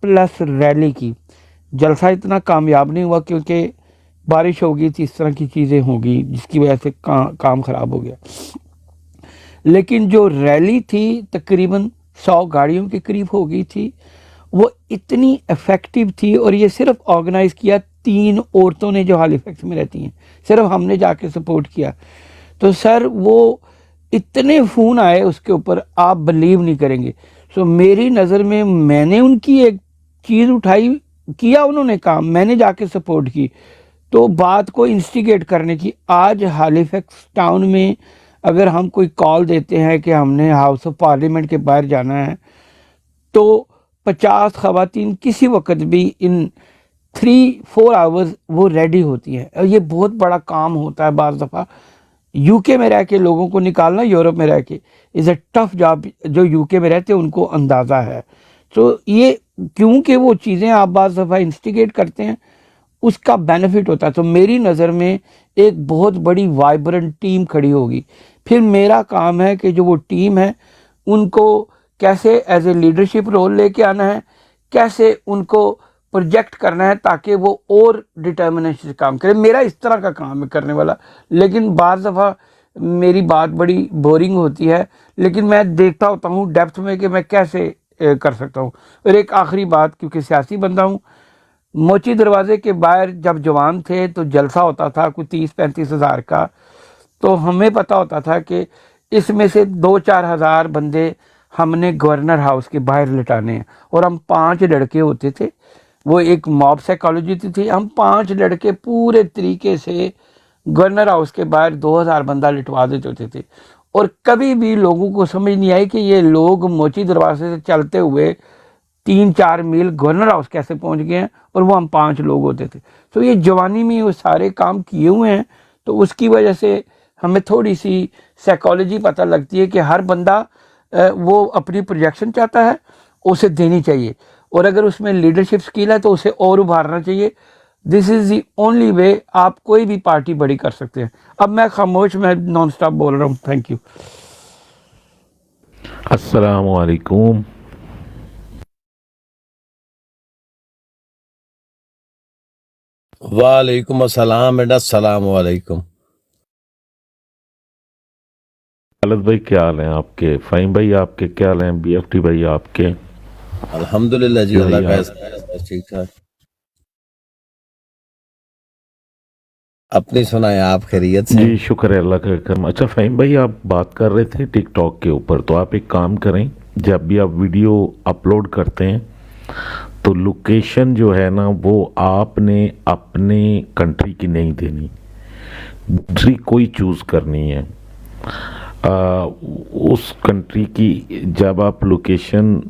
Plus rally की। जलसा इतना कामयाब नहीं हुआ क्योंकि बारिश हो गई थी, इस तरह की चीज़ें होगी जिसकी वजह से काम ख़राब हो गया। लेकिन जो रैली थी तकरीबन 100 गाड़ियों के करीब हो गई थी, वो इतनी इफ़ेक्टिव थी। और ये सिर्फ ऑर्गेनाइज़ किया 3 औरतों ने जो हालीफैक्स में रहती हैं, सिर्फ हमने जाके सपोर्ट किया। तो सर वो इतने फ़ोन आए उसके ऊपर, आप बिलीव नहीं करेंगे। सो मेरी नज़र में मैंने उनकी एक चीज़ उठाई, किया उन्होंने काम, मैंने जाके सपोर्ट की, तो बात को इंस्टिगेट करने की। आज हालीफैक्स टाउन में अगर हम कोई कॉल देते हैं कि हमने हाउस ऑफ पार्लियामेंट के बाहर जाना है, तो 50 ख़वातीन किसी वक्त भी इन 3-4 आवर्स वो रेडी होती हैं। और ये बहुत बड़ा काम होता है। बाज़ दफ़ा यूके में रह के लोगों को निकालना, यूरोप में रह के इज़ अ टफ जॉब। जो यूके में रहते हैं उनको अंदाज़ा है। तो ये क्योंकि वो चीज़ें आप बाज़ दफ़ा इंस्टिगेट करते हैं, उसका बेनिफिट होता है। तो मेरी नज़र में एक बहुत बड़ी वाइब्रेंट टीम खड़ी होगी। फिर मेरा काम है कि जो वो टीम है उनको कैसे एज ए लीडरशिप रोल लेके आना है, कैसे उनको प्रोजेक्ट करना है ताकि वो और डिटर्मिनेशन से काम करे। मेरा इस तरह का काम है करने वाला। लेकिन बाज़ दफ़ा मेरी बात बड़ी बोरिंग होती है, लेकिन मैं देखता होता हूँ डेप्थ में कि मैं कैसे कर सकता हूँ। और एक आखिरी बात, क्योंकि सियासी बंदा हूँ, मोची दरवाजे के बाहर जब जवान थे तो जलसा होता था कोई 30-35 हज़ार का, तो हमें पता होता था कि इसमें से 2-4 हज़ार बंदे हमने गवर्नर हाउस के बाहर लिटाने हैं। और हम 5 लड़के होते थे, वो एक मॉब साइकोलॉजी थी। हम 5 लड़के पूरे तरीके से गवर्नर हाउस के बाहर 2000 बंदा लिटवा देते होते थे। और कभी भी लोगों को समझ नहीं आई कि ये लोग मोची दरवाजे से चलते हुए 3-4 मील गवर्नर हाउस कैसे पहुंच गए हैं, और वो हम 5 लोग होते थे। तो ये जवानी में वो सारे काम किए हुए हैं, तो उसकी वजह से हमें थोड़ी सी साइकोलॉजी पता लगती है कि हर बंदा वो अपनी प्रोजेक्शन चाहता है, उसे देनी चाहिए। और अगर उसमें लीडरशिप स्किल है तो उसे और उभारना चाहिए। This is the only way आप कोई भी पार्टी बड़ी कर सकते हैं। अब मैं खामोश, मैं नॉन स्टॉप बोल रहा हूँ। Thank you. अस्सलामु अलैकुम। वालेकुम अस्सलाम बेटा, अस्सलाम वालेकुम। खालिद भाई क्या हाल हैं आपके? फ़हीम भाई आपके क्या हाल हैं? BFT भाई आपके? अल्हम्दुलिल्लाह जी, जी अल्लाह भाई का आप एहसान है, ठीक ठाक। अपनी सुनाए, आप खैरियत से जी हैं? शुक्र है अल्लाह का करम। अच्छा फ़हीम भाई आप बात कर रहे थे टिकटॉक के ऊपर, तो आप एक काम करें, जब भी आप वीडियो अपलोड करते हैं तो लोकेशन जो है ना वो आपने अपने कंट्री की नहीं देनी, दूसरी कोई चूज़ करनी है। उस कंट्री की जब आप लोकेशन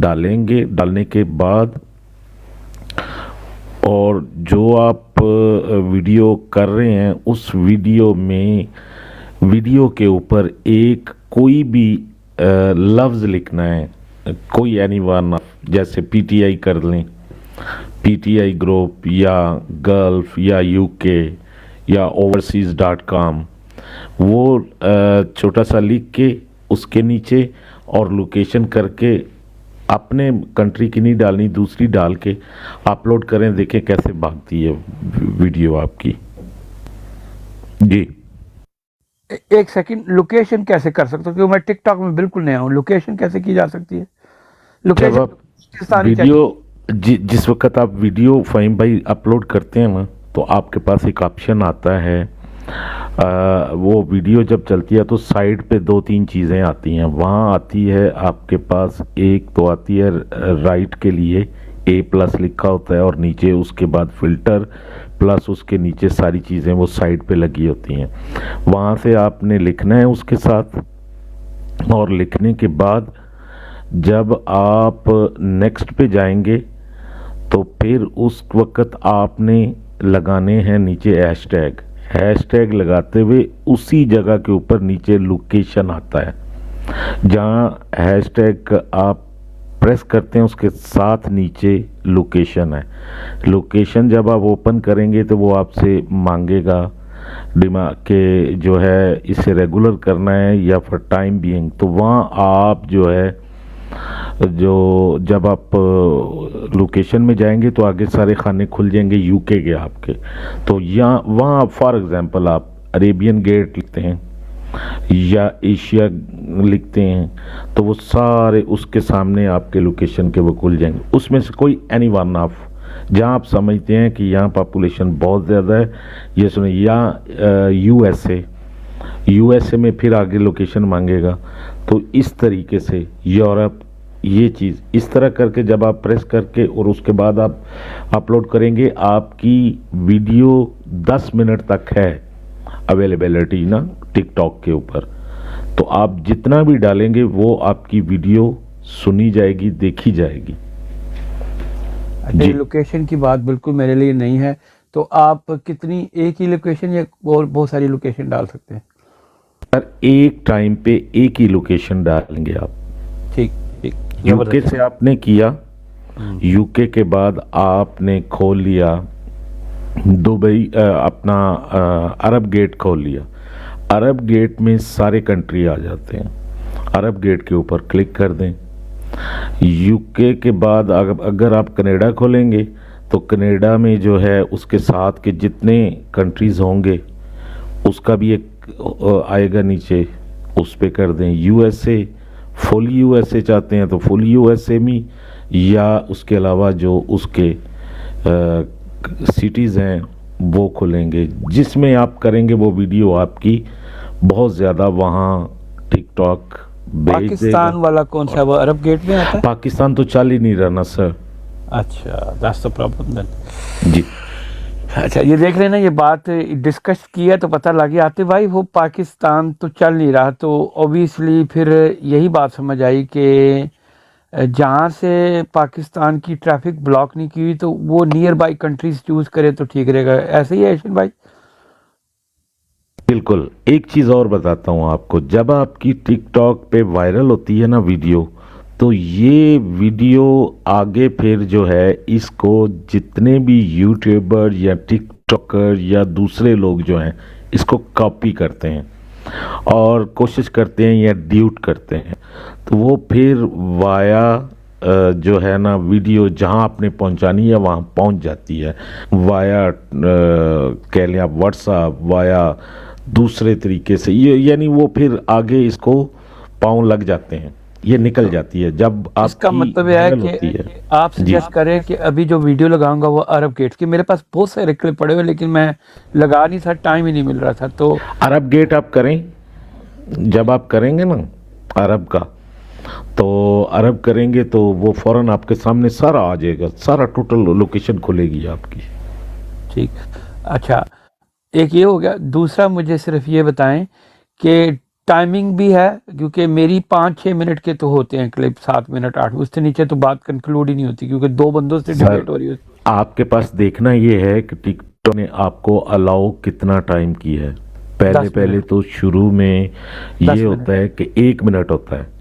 डालेंगे, डालने के बाद और जो आप वीडियो कर रहे हैं उस वीडियो में, वीडियो के ऊपर एक कोई भी लफ्ज़ लिखना है, कोई एनी वन, जैसे PTI कर लें, PTI ग्रुप या गल्फ या UK या overseas.com, वो छोटा सा लिख के उसके नीचे और लोकेशन करके अपने कंट्री की नहीं डालनी, दूसरी डाल के अपलोड करें, देखें कैसे भागती है वीडियो आपकी। जी एक सेकंड, लोकेशन कैसे कर सकता हूँ? क्योंकि मैं टिकटॉक में बिल्कुल नया हूँ। लोकेशन कैसे की जा सकती है? जब लोकेशन आप पाकिस्तानी वीडियो चाहिए। जिस वक्त आप वीडियो फ़हीम भाई अपलोड करते हैं ना, तो आपके पास एक ऑप्शन आता है, वो वीडियो जब चलती है तो साइड पे 2-3 चीज़ें आती हैं। वहाँ आती है आपके पास, एक तो आती है राइट के लिए A+ लिखा होता है, और नीचे उसके बाद फ़िल्टर प्लस उसके नीचे सारी चीज़ें वो साइड पे लगी होती हैं। वहाँ से आपने लिखना है उसके साथ, और लिखने के बाद जब आप नेक्स्ट पे जाएंगे तो फिर उस वक्त आपने लगाने हैं नीचे हैशटैग। हैशटैग लगाते हुए उसी जगह के ऊपर नीचे लोकेशन आता है, जहाँ हैशटैग आप प्रेस करते हैं उसके साथ नीचे लोकेशन है। लोकेशन जब आप ओपन करेंगे तो वो आपसे मांगेगा दिमाग के जो है इसे रेगुलर करना है या फॉर टाइम बीइंग, तो वहाँ आप जो है जो जब आप लोकेशन में जाएंगे तो आगे सारे खाने खुल जाएंगे यूके के आपके। तो यहाँ वहाँ फॉर एग्जांपल आप अरेबियन गेट लिखते हैं या एशिया लिखते हैं तो वो सारे उसके सामने आपके लोकेशन के वो खुल जाएंगे। उसमें से कोई एनी वन ऑफ जहाँ आप समझते हैं कि यहाँ पॉपुलेशन बहुत ज़्यादा है, ये सुने, या यूएसए में फिर आगे लोकेशन मांगेगा। तो इस तरीके से यूरोप, ये चीज़ इस तरह करके जब आप प्रेस करके और उसके बाद आप अपलोड करेंगे, आपकी वीडियो 10 मिनट तक है अवेलेबिलिटी ना टिकटॉक के ऊपर। तो आप जितना भी डालेंगे वो आपकी वीडियो सुनी जाएगी, देखी जाएगी। अच्छा, लोकेशन की बात बिल्कुल मेरे लिए नहीं है, तो आप कितनी, एक ही लोकेशन या और बहुत सारी लोकेशन डाल सकते हैं? सर एक टाइम पे एक ही लोकेशन डालेंगे आप। ठीक ठीक। यूके से आपने किया, यूके के बाद आपने खोल लिया दुबई, अपना अरब गेट खोल लिया। अरब गेट में सारे कंट्री आ जाते हैं, अरब गेट के ऊपर क्लिक कर दें। यूके के बाद अगर आप कनाडा खोलेंगे तो कनाडा में जो है उसके साथ के जितने कंट्रीज़ होंगे उसका भी एक आएगा नीचे, उस पे कर दें। यूएसए, फुल यूएसए चाहते हैं तो फुल यूएसए में, या उसके अलावा जो उसके सिटीज़ हैं वो खुलेंगे। जिसमें आप करेंगे वो वीडियो आपकी बहुत ज़्यादा वहाँ टिकटॉक भेज देगा। पाकिस्तान वाला कौन सा, वो अरब गेट में आता है? पाकिस्तान तो चल ही नहीं रहा ना सर। अच्छा, दैट्स द प्रॉब्लम देन। जी अच्छा, ये देख लेना, ये बात डिस्कस किया तो पता लग गया। आते भाई, वो पाकिस्तान तो चल नहीं रहा, तो ऑब्वियसली फिर यही बात समझ आई कि जहाँ से पाकिस्तान की ट्रैफिक ब्लॉक नहीं की हुई तो वो नियर बाई कंट्रीज चूज करे तो ठीक रहेगा। ऐसे ही है ऐशन भाई? बिल्कुल। एक चीज़ और बताता हूँ आपको, जब आपकी टिकटॉक पे वायरल होती है ना वीडियो, तो ये वीडियो आगे फिर जो है इसको जितने भी यूट्यूबर या टिकटॉकर या दूसरे लोग जो हैं इसको कॉपी करते हैं और कोशिश करते हैं या ड्यूट करते हैं, तो वो फिर वाया जो है ना वीडियो जहां आपने पहुंचानी है वहां पहुंच जाती है, वाया कह लें आप व्हाट्सएप, वाया दूसरे तरीके से, ये यानी वो फिर आगे इसको पाँव लग जाते हैं, ये निकल जाती है जब आप। इसका मतलब यह है कि आप सजेस्ट करें कि अभी जो वीडियो लगाऊंगा वो अरब गेट की, मेरे पास बहुत सारे क्लिप पड़े हुए लेकिन मैं लगा नहीं था, टाइम ही नहीं मिल रहा था। तो अरब गेट आप करें, जब आप करेंगे ना अरब का, तो अरब करेंगे तो वो फौरन आपके सामने सारा आ जाएगा, सारा टोटल लोकेशन खुलेगी आपकी। ठीक। अच्छा, एक ये हो गया। दूसरा मुझे सिर्फ ये बताएं कि टाइमिंग भी है, क्योंकि मेरी 5-6 मिनट के तो होते हैं क्लिप, 7 मिनट 8, उससे नीचे तो बात कंक्लूड ही नहीं होती क्योंकि दो बंदों से डिबेट हो रही है। आपके पास देखना ये है कि टिकटॉक ने आपको अलाउ कितना टाइम की है। पहले तो शुरू में ये होता है कि 1 मिनट होता है,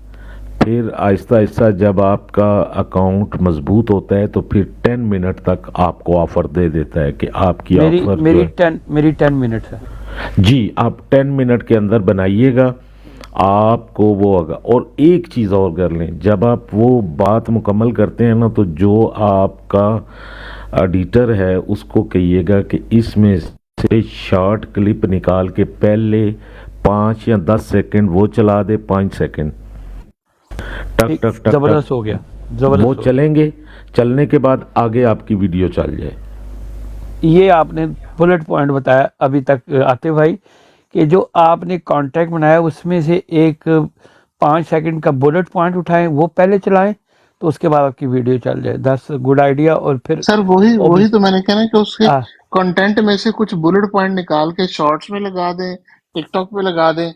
फिर आहिस्ता आहिस्ता जब आपका अकाउंट मजबूत होता है तो फिर 10 मिनट तक आपको ऑफर दे देता है कि आपकी ऑफर मेरी 10 मिनट है जी, आप 10 मिनट के अंदर बनाइएगा, आपको वो होगा। और एक चीज़ और कर लें, जब आप वो बात मुकम्मल करते हैं ना, तो जो आपका एडिटर है उसको कहिएगा कि इसमें से शॉर्ट क्लिप निकाल के पहले 5 या 10 सेकंड वो चला दे, 5 सेकंड टक टक टक, जबरदस्त हो गया, जबरदस्त वो चलेंगे, चलने के बाद आगे आपकी वीडियो चल जाए। ये आपने बुलेट पॉइंट बताया अभी तक आते भाई, कि जो आपने कॉन्ट्रैक्ट बनाया उसमें से एक 5 सेकंड का बुलेट पॉइंट उठाएं, वो पहले चलाएं, तो उसके बाद आपकी वीडियो चल जाए। That's good idea. और फिर सर वही तो मैंने कहना है कि उसके कंटेंट में से कुछ बुलेट पॉइंट निकाल के शॉर्ट्स में लगा दें, टिकटॉक पे लगा दें।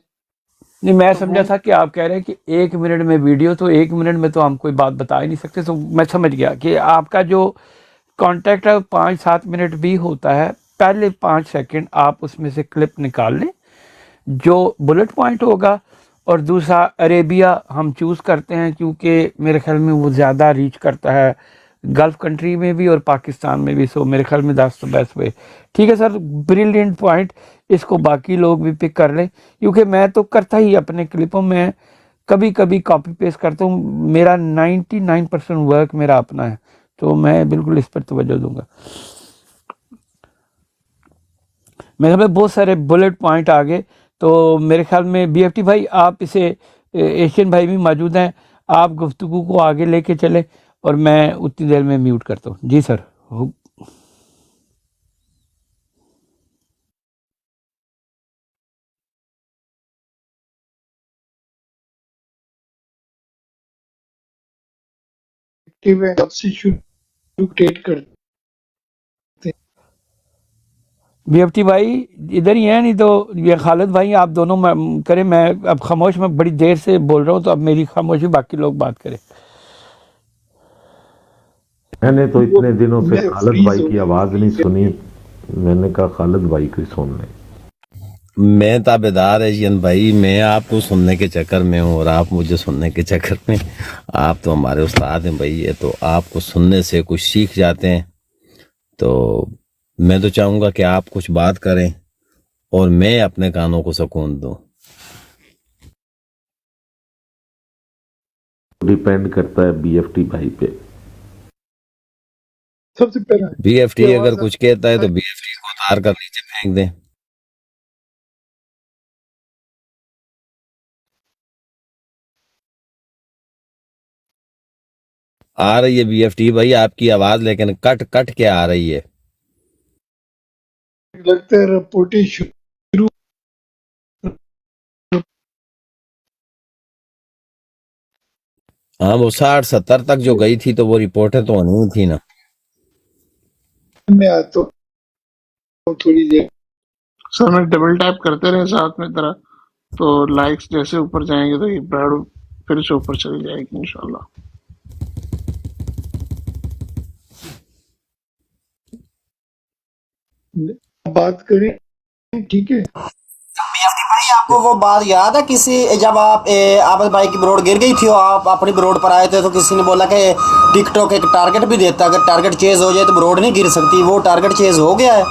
नहीं, मैं समझा था कि आप कह रहे हैं कि 1 मिनट में वीडियो, तो 1 मिनट में तो हम कोई बात बता ही नहीं सकते। तो मैं समझ गया कि आपका जो कॉन्टैक्ट है 5-7 मिनट भी होता है, पहले 5 सेकंड आप उसमें से क्लिप निकाल लें जो बुलेट पॉइंट होगा। और दूसरा अरेबिया हम चूज़ करते हैं क्योंकि मेरे ख्याल में वो ज़्यादा रीच करता है गल्फ़ कंट्री में भी और पाकिस्तान में भी। सो मेरे ख्याल में दैट्स द बेस्ट वे। ठीक है सर, ब्रिलियंट पॉइंट, इसको बाकी लोग भी पिक कर लें, क्योंकि मैं तो करता ही अपने क्लिपों में कभी कभी कॉपी पेस्ट करता हूँ। मेरा 99% वर्क मेरा अपना है, तो मैं बिल्कुल इस पर तवज्जो दूंगा। मेरे ख्याल में बहुत सारे बुलेट पॉइंट आ गए, तो मेरे ख्याल में BFT भाई आप इसे, एशियन भाई भी मौजूद हैं, आप गुफ्तगू को आगे लेके चले और मैं उतनी देर में म्यूट करता हूँ। जी सर। एक्टिव है, कब से शुरू क्रिएट करते BFT भाई इधर ही है, नहीं तो ये खालिद भाई आप दोनों करें। मैं अब खामोश, मैं बड़ी देर से बोल रहा हूँ, तो अब मेरी खामोशी, बाकी लोग बात करें। मैंने तो इतने दिनों से मैं खालिद फ्रीज भाई हो की गया। आवाज नहीं सुनी, मैंने कहा खालिद भाई की सुन लें। मैं ताबेदार एशियन भाई, मैं आपको सुनने के चक्कर में हूँ और आप मुझे सुनने के चक्कर में। आप तो हमारे उस्ताद हैं भाई, ये तो आपको सुनने से कुछ सीख जाते हैं। तो मैं तो चाहूंगा कि आप कुछ बात करें और मैं अपने कानों को सुकून दूं। डिपेंड करता है BFT भाई पे। सबसे पहले BFT ये अगर आवाज कुछ कहता है तो BFT को उतार कर नीचे फेंक दें। आ रही है BFT भाई आपकी आवाज, लेकिन कट कट के आ रही है। लगता है रिपोर्टिंग शुरू। हाँ, वो 60-70 तक जो गई थी तो वो रिपोर्टें तो होनी ही थी ना। में आता हूँ थोड़ी देर। सर में डबल टैप करते रहे साथ में तरह, तो लाइक्स जैसे ऊपर जाएंगे तो ये बैड फिर से ऊपर चली जाएगी इंशाल्लाह। बात करें, ठीक है। भाई आपको वो बात याद है, किसी जब आप आबद भाई की ब्रोड गिर गई थी और आप अपनी ब्रोड पर आए थे, तो किसी ने बोला कि टिकटॉक एक टारगेट भी देता है, अगर टारगेट चेज हो जाए तो ब्रोड नहीं गिर सकती। वो टारगेट चेज हो गया है?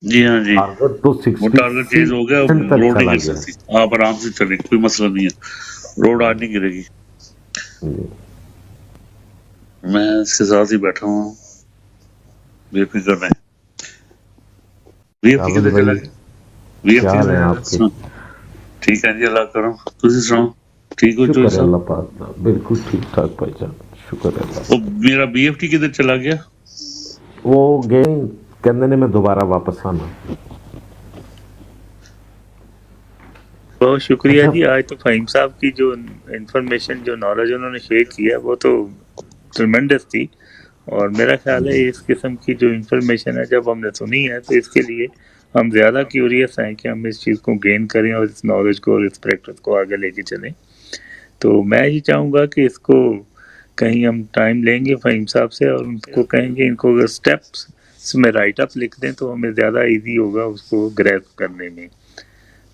जी हाँ जी, टारगेट तो वो टारगेट चेज हो गया, 60% तक रोड नहीं चला गिर गया। सकती। आप आराम से चलें, कोई मसला नहीं है, रोड आज नहीं गिरेगी। मैं इसके साथ ही बैठा हूँ, बेफिक्र रहें। VFT आबद किधर चला भाई गया? क्या VFT हाल किधर है चला आपके? गया? ठीक है जी, अल्लाह करो। तुसी सुनाओ, ठीक हो शुक्र चोई है साहब? अल्लाह पाक दा, बिल्कुल ठीक ठाक भाईजान, शुक्र है अल्लाह वो पाक। मेरा BFT किधर चला गया? वो गए कहने ने मैं दोबारा वापस आना। बहुत शुक्रिया अच्छा जी। आज तो फ़हीम साहब की जो इंफॉर्मेशन, जो नॉलेज उन्होंने शेयर किया, वो तो ट्रिमेंडस थी। और मेरा ख्याल है इस किस्म की जो इंफॉर्मेशन है जब हमने सुनी है, तो इसके लिए हम ज़्यादा क्यूरियस हैं कि हम इस चीज़ को गेन करें और इस नॉलेज को और इस प्रैक्टिस को आगे लेके चलें। तो मैं ये चाहूँगा कि इसको कहीं हम टाइम लेंगे फ़हीम साहब से और उनको कहेंगे इनको अगर स्टेप्स में राइट अप लिख दें तो हमें ज़्यादा ईजी होगा उसको ग्रैस्प करने में।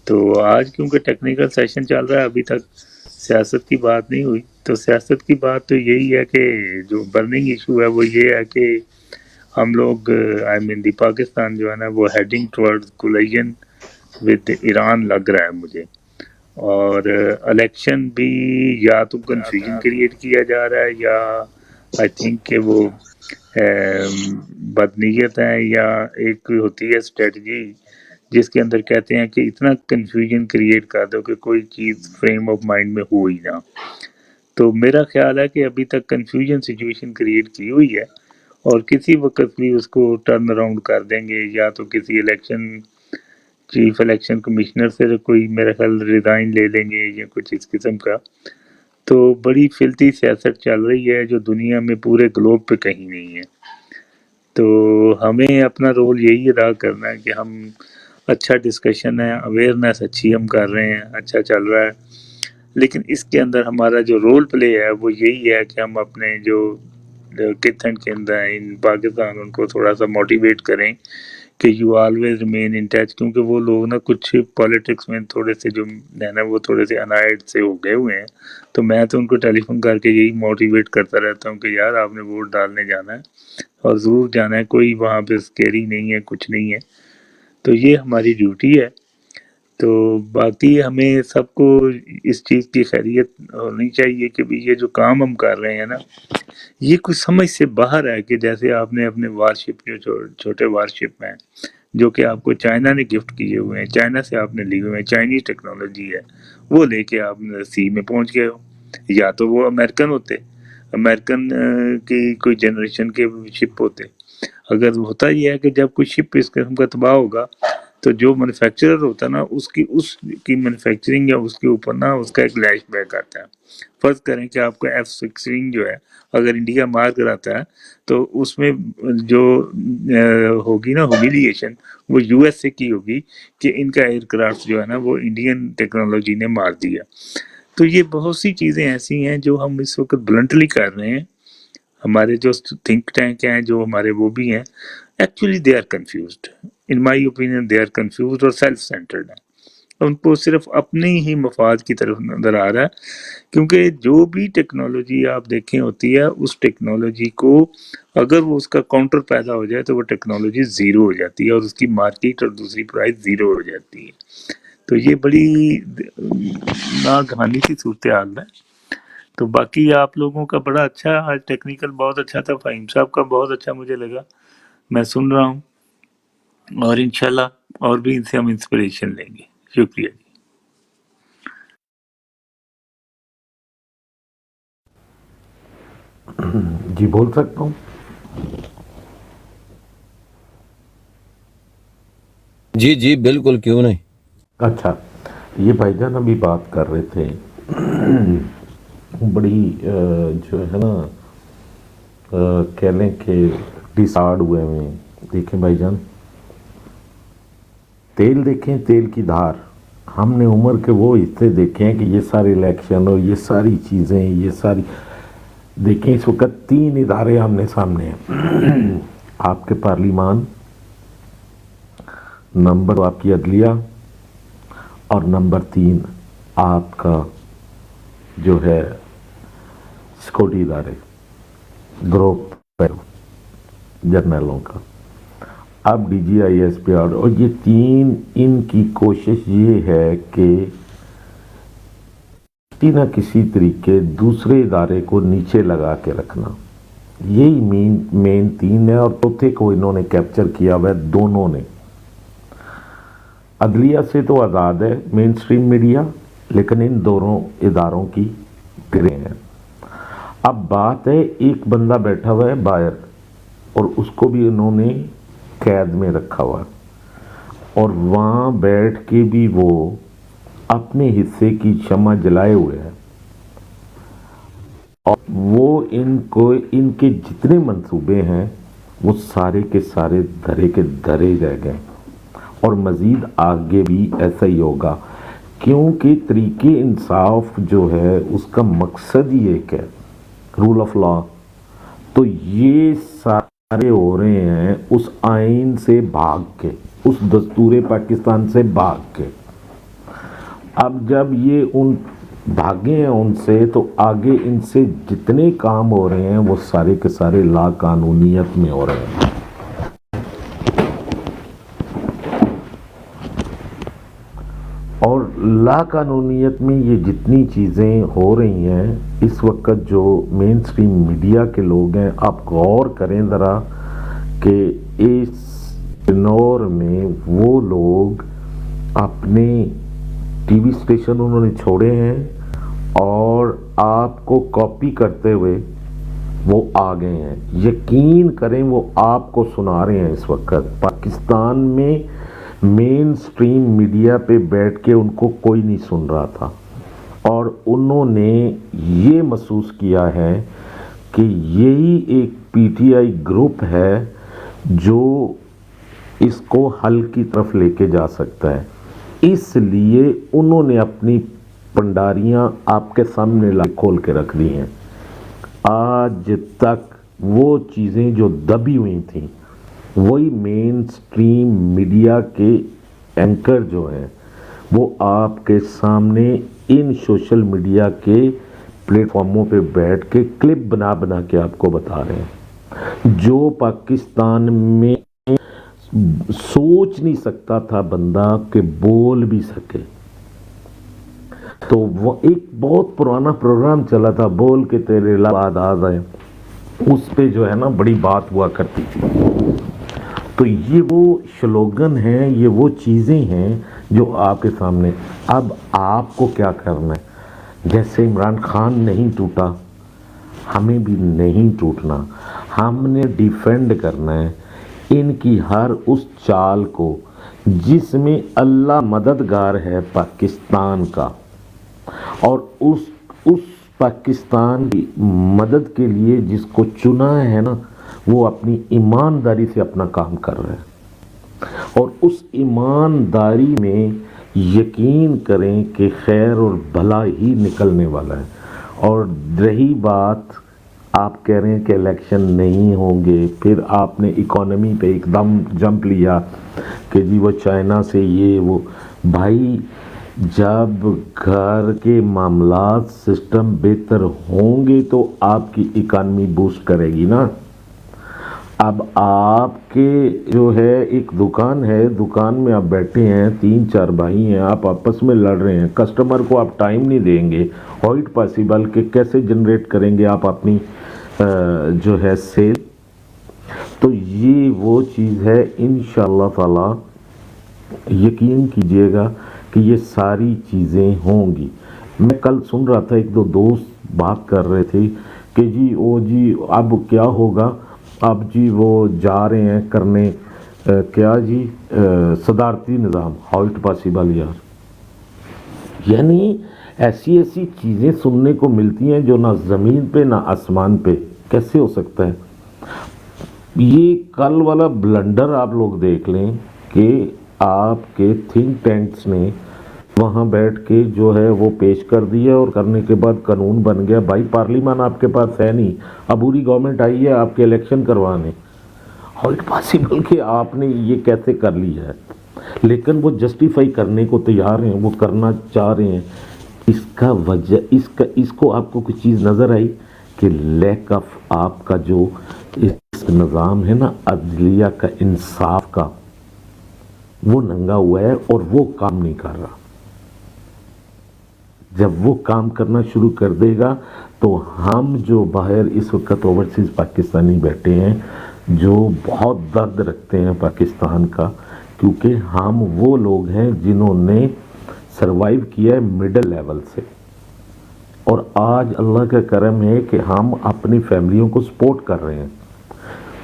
तो आज क्योंकि टेक्निकल सेशन चल रहा है, अभी तक सियासत की बात नहीं हुई, तो सियासत की बात तो यही है कि जो बर्निंग इशू है वो ये है कि हम लोग, आई मीन दी पाकिस्तान जो है ना, वो heading towards collision with Iran लग रहा है मुझे। और इलेक्शन भी या तो कंफ्यूजन क्रिएट किया जा रहा है, या आई थिंक कि वो बदनीयत है, या एक होती है स्ट्रेटजी जिसके अंदर कहते हैं कि इतना कंफ्यूजन क्रिएट कर दो कि कोई चीज़ फ्रेम ऑफ माइंड में हो ही ना। तो मेरा ख्याल है कि अभी तक कंफ्यूजन सिचुएशन क्रिएट की हुई है और किसी वक्त भी उसको टर्न अराउंड कर देंगे, या तो किसी इलेक्शन चीफ इलेक्शन कमिश्नर से कोई मेरा ख्याल रिज़ाइन ले लेंगे या कुछ इस किस्म का। तो बड़ी फिल्ती सियासत चल रही है जो दुनिया में पूरे ग्लोब पे कहीं नहीं है। तो हमें अपना रोल यही अदा करना है कि हम अच्छा डिस्कशन है, अवेयरनेस अच्छी हम कर रहे हैं, अच्छा चल रहा है, लेकिन इसके अंदर हमारा जो रोल प्ले है वो यही है कि हम अपने जो किथ एंड किन्द हैं इन पाकिस्तान, उनको थोड़ा सा मोटिवेट करें कि you always remain in touch. क्योंकि वो लोग ना कुछ पॉलिटिक्स में थोड़े से जो है ना, वो थोड़े से अनाइड से हो गए हुए हैं। तो मैं तो उनको टेलीफोन करके यही मोटिवेट करता रहता हूँ कि यार आपने वोट डालने जाना है, اور ضرور جانا ہے، کوئی وہاں پہ اسکیری نہیں ہے، کچھ نہیں ہے، تو یہ ہماری ڈیوٹی ہے۔ تو باقی ہمیں سب کو اس چیز کی خیریت ہونی چاہیے کہ بھی یہ جو کام ہم کر رہے ہیں نا، یہ کچھ سمجھ سے باہر ہے، کہ جیسے آپ نے اپنے وارشپ جو چھوٹے وارشپ ہیں جو کہ آپ کو چائنا نے گفٹ کیے ہوئے ہیں، چائنا سے آپ نے لیے ہوئے ہیں، چائنیز ٹیکنالوجی ہے، وہ لے کے آپ سی میں پہنچ گئے ہو، یا تو وہ امریکن ہوتے، امریکن کی کوئی جنریشن کے شپ ہوتے۔ اگر ہوتا یہ ہے کہ جب کوئی شپ اس قسم کا تباہ ہوگا تو جو مینوفیکچرر ہوتا ہے نا، اس کی مینوفیکچرنگ یا اس کے اوپر نا اس کا ایک لیش بیک آتا ہے۔ فرض کریں کہ آپ کا F-16 جو ہے اگر انڈیا مار کراتا ہے تو اس میں جو ہوگی نا ہیومیلیشن، وہ یو ایس اے کی ہوگی کہ ان کا ایئر کرافٹ جو ہے نا وہ انڈین ٹیکنالوجی نے مار دیا۔ تو یہ بہت سی چیزیں ایسی ہیں جو ہم اس وقت بلنٹلی کر رہے ہیں۔ ہمارے جو تھنک ٹینک ہیں، جو ہمارے وہ بھی ہیں، actually they are confused, in my opinion they are confused اور سیلف سینٹرڈ ہیں۔ ان کو صرف اپنے ہی مفاد کی طرف نظر آ رہا ہے، کیونکہ جو بھی ٹیکنالوجی آپ دیکھیں ہوتی ہے، اس ٹیکنالوجی کو اگر وہ اس کا کاؤنٹر پیدا ہو جائے تو وہ ٹیکنالوجی زیرو ہو جاتی ہے اور اس کی مارکیٹ اور دوسری پرائز زیرو ہو جاتی ہے۔ تو یہ بڑی ناگہانی سی صورتحال ہے۔ تو باقی آپ لوگوں کا بڑا اچھا آج ٹیکنیکل بہت اچھا تھا، فہیم صاحب کا بہت اچھا مجھے لگا، میں سن رہا ہوں، اور انشاءاللہ اور بھی ان سے ہم انسپریشن لیں گے۔ شکریہ جی۔ جی بول سکتا ہوں؟ جی جی بالکل، کیوں نہیں۔ اچھا، یہ بھائی جان ابھی بات کر رہے تھے بڑی جو ہے نا کہہ لیں کہ ڈسارڈ ہوئے ہوئے ہیں۔ دیکھیں بھائی جان، تیل دیکھیں، تیل کی دھار، ہم نے عمر کے وہ حصے دیکھے ہیں کہ یہ سارے الیکشن اور یہ ساری چیزیں، یہ ساری دیکھیں، اس وقت 3 ادارے آمنے سامنے ہیں، آپ کے پارلیمان، نمبر آپ کی عدلیہ، اور نمبر 3 آپ کا جو ہے سیکورٹی ادارے، گروپ جرنلوں کا، اب D G I S P اور یہ 3، ان کی کوشش یہ ہے کہ کسی نہ کسی طریقے دوسرے ادارے کو نیچے لگا کے رکھنا، یہی مین 3 ہے، اور چوتھے کو انہوں نے کیپچر کیا ہوا ہے دونوں نے۔ عدلیہ سے تو آزاد ہے مین سٹریم میڈیا، لیکن ان دونوں اداروں کی گرے ہیں۔ اب بات ہے، ایک بندہ بیٹھا ہوا ہے باہر، اور اس کو بھی انہوں نے قید میں رکھا ہوا، اور وہاں بیٹھ کے بھی وہ اپنے حصے کی شمع جلائے ہوئے ہیں، اور وہ ان کے جتنے منصوبے ہیں وہ سارے کے سارے دھرے کے دھرے رہ گئے، اور مزید آگے بھی ایسا ہی ہوگا، کیونکہ طریقے انصاف جو ہے اس کا مقصد ہی ایک ہے، رول آف لا۔ تو یہ سارے ہو رہے ہیں اس آئین سے بھاگ کے، اس دستور پاکستان سے بھاگ کے۔ اب جب یہ ان بھاگے ہیں ان سے، تو آگے ان سے جتنے کام ہو رہے ہیں وہ سارے کے سارے لا قانونیت میں ہو رہے ہیں۔ اور لا قانونیت میں یہ جتنی چیزیں ہو رہی ہیں اس وقت، جو مین سٹریم میڈیا کے لوگ ہیں، آپ غور کریں ذرا کہ اس دور میں وہ لوگ اپنے ٹی وی سٹیشن انہوں نے چھوڑے ہیں، اور آپ کو کاپی کرتے ہوئے وہ آ گئے ہیں۔ یقین کریں وہ آپ کو سنا رہے ہیں۔ اس وقت پاکستان میں مین سٹریم میڈیا پہ بیٹھ کے ان کو کوئی نہیں سن رہا تھا، اور انہوں نے یہ محسوس کیا ہے کہ یہی ایک پی ٹی آئی گروپ ہے جو اس کو حل کی طرف لے کے جا سکتا ہے، اس لیے انہوں نے اپنی پنڈاریاں آپ کے سامنے کھول کے رکھ دی ہیں۔ آج تک وہ چیزیں جو دبی ہوئی تھیں، وہی مین سٹریم میڈیا کے اینکر جو ہیں وہ آپ کے سامنے ان سوشل میڈیا کے پلیٹ فارموں پہ بیٹھ کے کلپ بنا کے آپ کو بتا رہے ہیں۔ جو پاکستان میں سوچ نہیں سکتا تھا بندہ کہ بول بھی سکے. تو وہ ایک بہت پرانا پروگرام چلا تھا بول کے تیرے لب آ جائے, اس پہ جو ہے نا بڑی بات ہوا کرتی تھی. تو یہ وہ شلوگن ہیں, یہ وہ چیزیں ہیں جو آپ کے سامنے. اب آپ کو کیا کرنا ہے؟ جیسے عمران خان نہیں ٹوٹا, ہمیں بھی نہیں ٹوٹنا. ہم نے ڈیفینڈ کرنا ہے ان کی ہر اس چال کو جس میں اللہ مددگار ہے پاکستان کا, اور اس پاکستان کی مدد کے لیے جس کو چنا ہے نا, وہ اپنی ایمانداری سے اپنا کام کر رہے ہیں. اور اس ایمانداری میں یقین کریں کہ خیر اور بھلا ہی نکلنے والا ہے. اور رہی بات آپ کہہ رہے ہیں کہ الیکشن نہیں ہوں گے, پھر آپ نے اکانومی پہ ایک دم جمپ لیا کہ جی وہ چائنا سے یہ وہ. بھائی جب گھر کے معاملات سسٹم بہتر ہوں گے تو آپ کی اکانومی بوسٹ کرے گی نا. اب آپ کے جو ہے ایک دکان ہے, دکان میں آپ بیٹھے ہیں, 3-4 بھائی ہیں, آپ آپس میں لڑ رہے ہیں, کسٹمر کو آپ ٹائم نہیں دیں گے, ہاؤ اٹ پاسبل کہ کیسے جنریٹ کریں گے آپ اپنی جو ہے سیل. تو یہ وہ چیز ہے انشاءاللہ تعالی یقین کیجئے گا کہ یہ ساری چیزیں ہوں گی. میں کل سن رہا تھا ایک دو دوست بات کر رہے تھے کہ جی او جی اب کیا ہوگا, اب جی وہ جا رہے ہیں کرنے کیا جی صدارتی نظام. ہاؤ اٹ پاسبل یار, یعنی ایسی ایسی چیزیں سننے کو ملتی ہیں جو نہ زمین پہ نہ آسمان پہ. کیسے ہو سکتا ہے؟ یہ کل والا بلنڈر آپ لوگ دیکھ لیں کہ آپ کے تھنک ٹینکس نے وہاں بیٹھ کے جو ہے وہ پیش کر دیا, اور کرنے کے بعد قانون بن گیا. بھائی پارلیمان آپ کے پاس ہے نہیں, عبوری گورنمنٹ آئی ہے آپ کے الیکشن کروانے. ہاؤ اٹ پاسبل کہ آپ نے یہ کیسے کر لیا ہے؟ لیکن وہ جسٹیفائی کرنے کو تیار ہیں, وہ کرنا چاہ رہے ہیں. اس کا وجہ اس کو آپ کو کچھ چیز نظر آئی کہ لیک آف آپ کا جو اس نظام ہے نا عدلیہ کا, انصاف کا, وہ ننگا ہوا ہے اور وہ کام نہیں کر رہا. جب وہ کام کرنا شروع کر دے گا تو ہم جو باہر اس وقت اوورسیز پاکستانی بیٹھے ہیں جو بہت درد رکھتے ہیں پاکستان کا, کیونکہ ہم وہ لوگ ہیں جنہوں نے سروائیو کیا ہے مڈل لیول سے, اور آج اللہ کا کرم ہے کہ ہم اپنی فیملیوں کو سپورٹ کر رہے ہیں,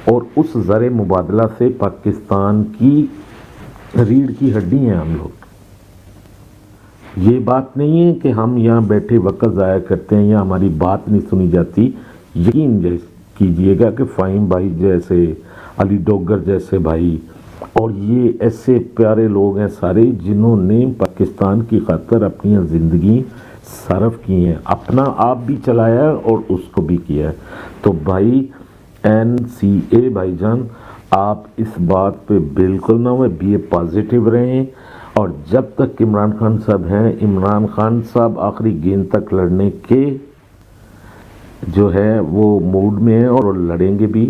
اور اس زر مبادلہ سے پاکستان کی ریڑھ کی ہڈی ہیں ہم لوگ. یہ بات نہیں ہے کہ ہم یہاں بیٹھے وقت ضائع کرتے ہیں یا ہماری بات نہیں سنی جاتی. یقین کیجئے گا کہ فہیم بھائی جیسے, علی ڈوگر جیسے بھائی, اور یہ ایسے پیارے لوگ ہیں سارے جنہوں نے پاکستان کی خاطر اپنی زندگی صرف کی ہیں, اپنا آپ بھی چلایا ہے اور اس کو بھی کیا ہے. تو بھائی NCA بھائی جان, آپ اس بات پہ بالکل نہ ہوئے, بی اے پازیٹیو رہیں. اور جب تک عمران خان صاحب ہیں, عمران خان صاحب آخری گیند تک لڑنے کے جو ہے وہ موڈ میں ہیں اور لڑیں گے بھی.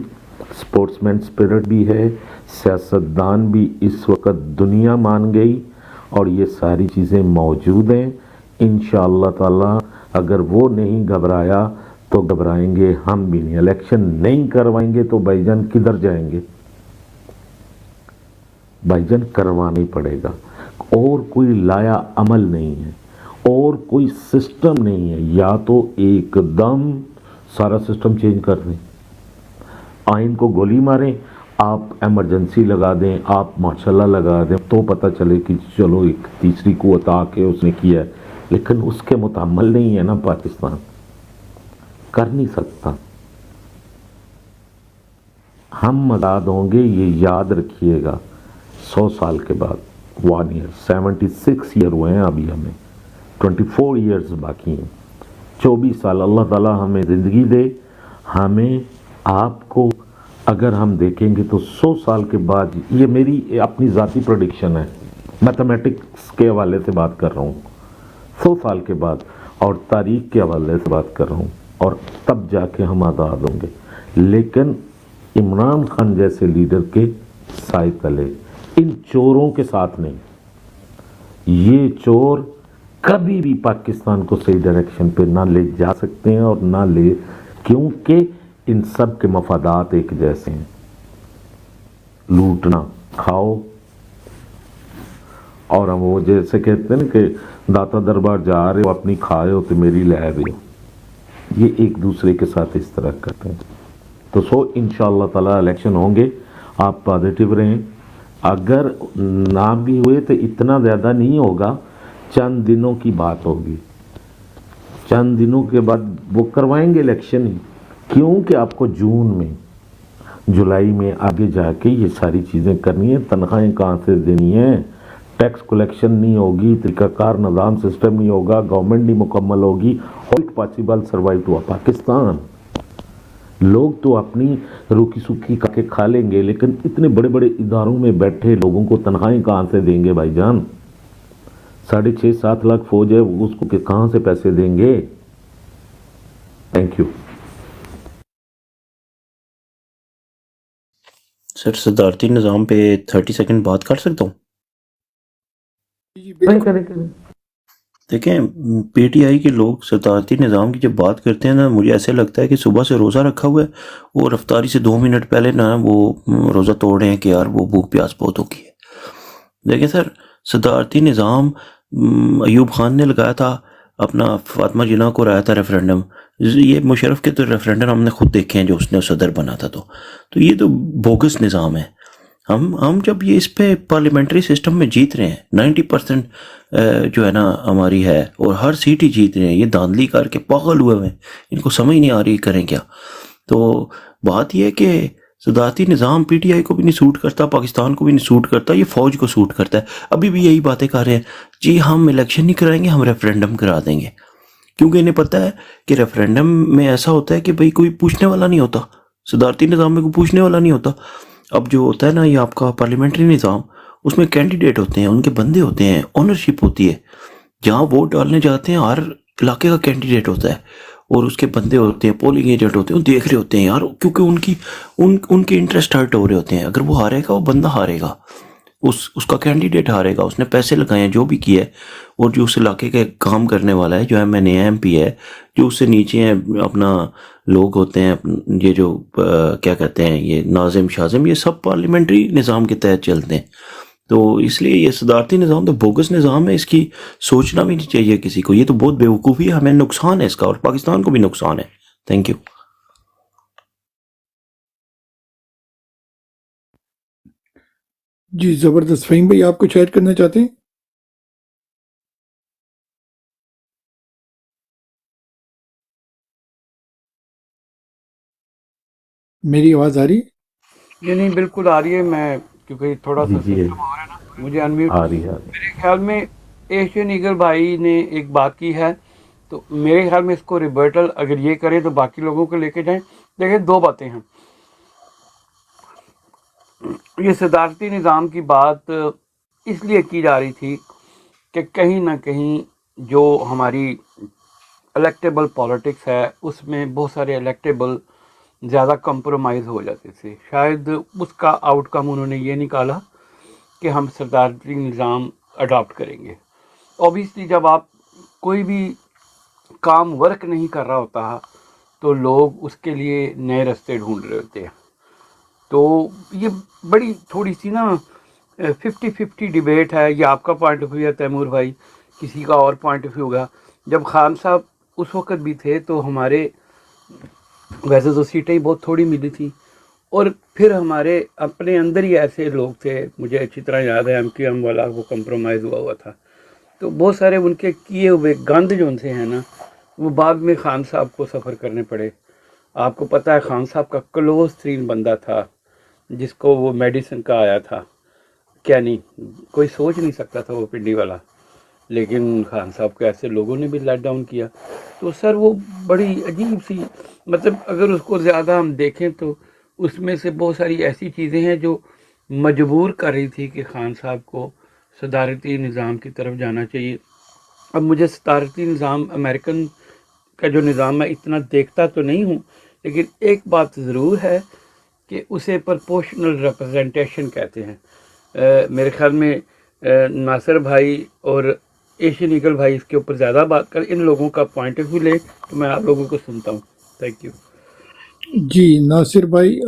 سپورٹس مین اسپرٹ بھی ہے, سیاستدان بھی اس وقت دنیا مان گئی, اور یہ ساری چیزیں موجود ہیں. انشاءاللہ تعالی اگر وہ نہیں گھبرایا تو گھبرائیں گے ہم بھی نہیں. الیکشن نہیں کروائیں گے تو بھائی جان کدھر جائیں گے؟ بھائی جان کروانا ہی پڑے گا, اور کوئی لایا عمل نہیں ہے, اور کوئی سسٹم نہیں ہے. یا تو ایک دم سارا سسٹم چینج کر دیں, آئین کو گولی ماریں, آپ ایمرجنسی لگا دیں, آپ ماشاءاللہ لگا دیں, تو پتہ چلے کہ چلو ایک تیسری قوت آ کے اس نے کیا ہے. لیکن اس کے متعمل نہیں ہے نا پاکستان, کر نہیں سکتا. ہم آزاد ہوں گے یہ یاد رکھیے گا 100 سال کے بعد. 1 year 76 ایئر ہوئے ہیں ابھی, ہمیں 24 ایئرز باقی ہیں. 24 سال اللہ تعالی ہمیں زندگی دے. ہمیں آپ کو اگر ہم دیکھیں گے تو 100 سال کے بعد, یہ میری اپنی ذاتی پریڈکشن ہے, میتھمیٹکس کے حوالے سے بات کر رہا ہوں, 100 سال کے بعد, اور تاریخ کے حوالے سے بات کر رہا ہوں, اور تب جا کے ہم آزاد ہوں گے. لیکن इमरान खान जैसे लीडर के साए तले, इन चोरों के साथ नहीं। ये चोर कभी भी पाकिस्तान को सही डायरेक्शन पे ना ले जा सकते हैं और ना ले, क्योंकि इन सब के मफादात एक जैसे हैं, लूटना, खाओ। और हम वो जैसे कहते हैं ना कि दाता दरबार जा रहे हो अपनी खाए हो तो मेरी लै रहे हो, ये एक दूसरे के साथ इस तरह करते हैं। तो इंशाअल्लाह ताला इलेक्शन होंगे, आप पॉजिटिव रहें। अगर ना भी हुए तो इतना ज़्यादा नहीं होगा, चंद दिनों की बात होगी, चंद दिनों के बाद वो करवाएंगे इलेक्शन ही, क्योंकि आपको जून में जुलाई में आगे जाके ये सारी चीज़ें करनी है। तनख्वाहें कहाँ से देनी है, टैक्स कलेक्शन नहीं होगी, तरीकाकार निज़ाम सिस्टम नहीं होगा, गवर्नमेंट नहीं मुकम्मल होगी, how it possible survive to Pakistan. लोग तो अपनी रूखी सूखी करके खा लेंगे, लेकिन इतने बड़े बड़े इदारों में बैठे लोगों को तनख्वाहें कहाँ से देंगे भाईजान? 6.5-7 लाख फौज है, उसको कहाँ से पैसे देंगे? Thank you. सर सदारती निज़ाम पे 30 सेकंड बात कर सकता हूँ? देखें, पीटीआई के लोग सदारती निज़ाम की जब बात करते हैं ना, मुझे ऐसे लगता है कि सुबह से रोज़ा रखा हुआ है और रफ्तारी से 2 मिनट पहले ना वो रोज़ा तोड़ रहे हैं कि यार वो भूख प्यास बहुत होगी है। देखें सर, सदारती निज़ाम अयूब खान ने लगाया था, अपना फातिमा जिन्ना को राया था रेफरेंडम। ये मुशर्रफ के तो रेफरेंडम हमने खुद देखे हैं जो उसने सदर बना था। तो ये तो बोगस निज़ाम है। हम जब ये इस पे पार्लियामेंट्री सिस्टम में जीत रहे हैं, 90% जो है ना हमारी है, और हर सीट ही जीत रहे हैं, ये धांधली करके पागल हुए हैं, इनको समझ नहीं आ रही करें क्या। तो बात ये है कि सदारती निज़ाम पीटीआई को भी नहीं सूट करता, पाकिस्तान को भी नहीं सूट करता, ये फ़ौज को सूट करता है। अभी भी यही बातें कर रहे हैं, जी हम इलेक्शन नहीं कराएंगे, हम रेफरेंडम करा देंगे, क्योंकि इन्हें पता है कि रेफरेंडम में ऐसा होता है कि भाई कोई पूछने वाला नहीं होता, सदारती निज़ाम में कोई पूछने वाला नहीं होता। अब जो होता है ना ये आपका पार्लियामेंट्री निज़ाम, उसमें कैंडिडेट होते हैं, उनके बंदे होते हैं, ओनरशिप होती है, जहाँ वोट डालने जाते हैं हर इलाके का कैंडिडेट होता है और उसके बंदे होते हैं, पोलिंग एजेंट होते हैं, वो देख रहे होते हैं यार, क्योंकि उनके इंटरेस्ट हर्ट हो रहे होते हैं। अगर वो हारेगा, वो बंदा हारेगा, उसका कैंडिडेट हारेगा, उसने पैसे लगाए हैं, जो भी किया है, और जो उस इलाके का काम करने वाला है, जो MNA MP है, जो उससे नीचे हैं अपना लोग होते हैं, ये जो क्या कहते हैं, ये नाजिम शाजिम, ये सब पार्लियामेंट्री निज़ाम के तहत चलते हैं। तो इसलिए ये सदारती निज़ाम तो बोगस निज़ाम है, इसकी सोचना भी नहीं चाहिए किसी को, ये तो बहुत बेवकूफ़ी है, हमें नुकसान है इसका और पाकिस्तान को भी नुकसान है। Thank you. जी जबरदस्त। फहीम भाई आप कुछ ऐड करना चाहते हैं? मेरी आवाज आ रही है? ये नहीं बिल्कुल आ रही है, मैं क्योंकि थोड़ा सा जी सिस्टम हो रहा है ना, मुझे अनम्यूट आ रही है। मेरे ख्याल में एशियन ईगल भाई ने एक बात की है, तो मेरे ख्याल में इसको रिबर्टल अगर ये करें तो बाकी लोगों को लेके जाएं। देखिए 2 बातें हैं, ये सदारती निज़ाम की बात इसलिए की जा रही थी कि कहीं ना कहीं जो हमारी इलेक्टेबल पॉलिटिक्स है उसमें बहुत सारे इलेक्टेबल ज़्यादा कंप्रोमाइज़ हो जाते थे, शायद उसका आउटकम उन्होंने ये निकाला कि हम सदारती निज़ाम अडॉप्ट करेंगे। ऑब्वियसली जब आप कोई भी काम वर्क नहीं कर रहा होता तो लोग उसके लिए नए रास्ते ढूंढ रहे होते हैं। तो ये बड़ी थोड़ी सी ना 50-50 डिबेट है, ये आपका पॉइंट ऑफ व्यू है तैमूर भाई, किसी का और पॉइंट ऑफ व्यू होगा। जब खान साहब उस वक्त भी थे तो हमारे वैसे तो सीटें ही बहुत थोड़ी मिली थी, और फिर हमारे अपने अंदर ही ऐसे लोग थे, मुझे अच्छी तरह याद है MQM वाला वो कंप्रोमाइज़ हुआ था, तो बहुत सारे उनके किए हुए गंद जो उनसे हैं ना, वो बाद में खान साहब को सफ़र करने पड़े। आपको पता है खान साहब का क्लोज तरीन बंदा था जिसको वो मेडिसिन का आया था, क्या नहीं कोई सोच नहीं सकता था वो पिंडी वाला, लेकिन खान साहब को ऐसे लोगों ने भी लेट डाउन किया। तो सर वो बड़ी अजीब सी, मतलब अगर उसको ज़्यादा हम देखें तो उसमें से बहुत सारी ऐसी चीज़ें हैं जो मजबूर कर रही थी कि खान साहब को सदारती निज़ाम की तरफ जाना चाहिए। अब मुझे सदारती निज़ाम अमेरिकन का जो निज़ाम है इतना देखता तो नहीं हूँ, लेकिन एक बात ज़रूर है कि उसे प्रोपोर्शनल रिप्रेजेंटेशन कहते हैं। मेरे ख्याल में नासिर भाई और एशियन ईगल भाई इसके ऊपर ज़्यादा बात कर, इन लोगों का पॉइंट ऑफ व्यू ले तो मैं आप लोगों को सुनता हूँ। Thank you. जी नासिर भाई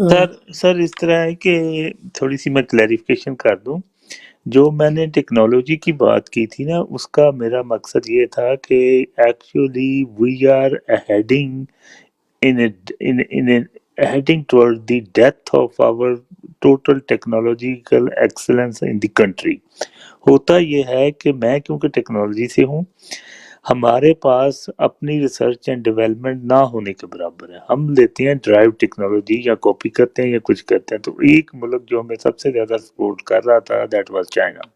सर इस तरह है कि थोड़ी सी मैं क्लैरिफिकेशन कर दूं। जो मैंने टेक्नोलॉजी की बात की थी ना, उसका मेरा मकसद ये था कि actually we are heading in heading toward the death of our total technological excellence in the country। होता ये है कि मैं क्योंकि टेक्नोलॉजी से हूँ, हमारे पास अपनी रिसर्च एंड डेवलपमेंट ना होने के बराबर है। हम लेते हैं ड्राइव टेक्नोलॉजी या कॉपी करते हैं या कुछ करते हैं। तो एक मुल्क जो हमें सबसे ज़्यादा सपोर्ट कर रहा था दैट वाज चाइना।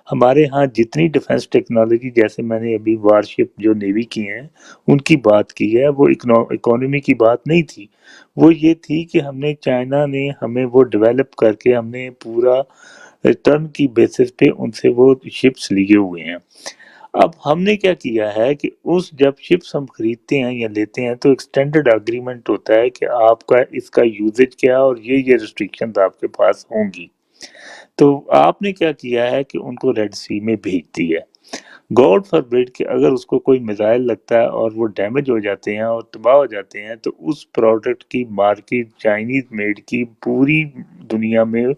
हमारे यहाँ जितनी डिफेंस टेक्नोलॉजी, जैसे मैंने अभी वारशिप जो नेवी की हैं उनकी बात की है, वो इकोनॉमी की बात नहीं थी। वो ये थी कि हमने चाइना ने हमें वो डेवलप करके हमने पूरा टर्न की बेसिस पे उनसे वो शिप्स लिए हुए हैं। अब हमने क्या किया है कि उस जब शिप्स हम खरीदते हैं या लेते हैं तो एक स्टैंडर्ड एग्रीमेंट होता है कि आपका इसका यूजेज क्या है और ये रिस्ट्रिक्शंस आपके पास होंगी। तो आपने क्या किया है कि उनको रेड सी में भेज दिया है। गॉड फॉरबिड कि अगर उसको कोई मिसाइल लगता है और वो डैमेज हो जाते हैं और तबाह हो जाते हैं तो उस प्रोडक्ट की मार्केट चाइनीज मेड की पूरी दुनिया में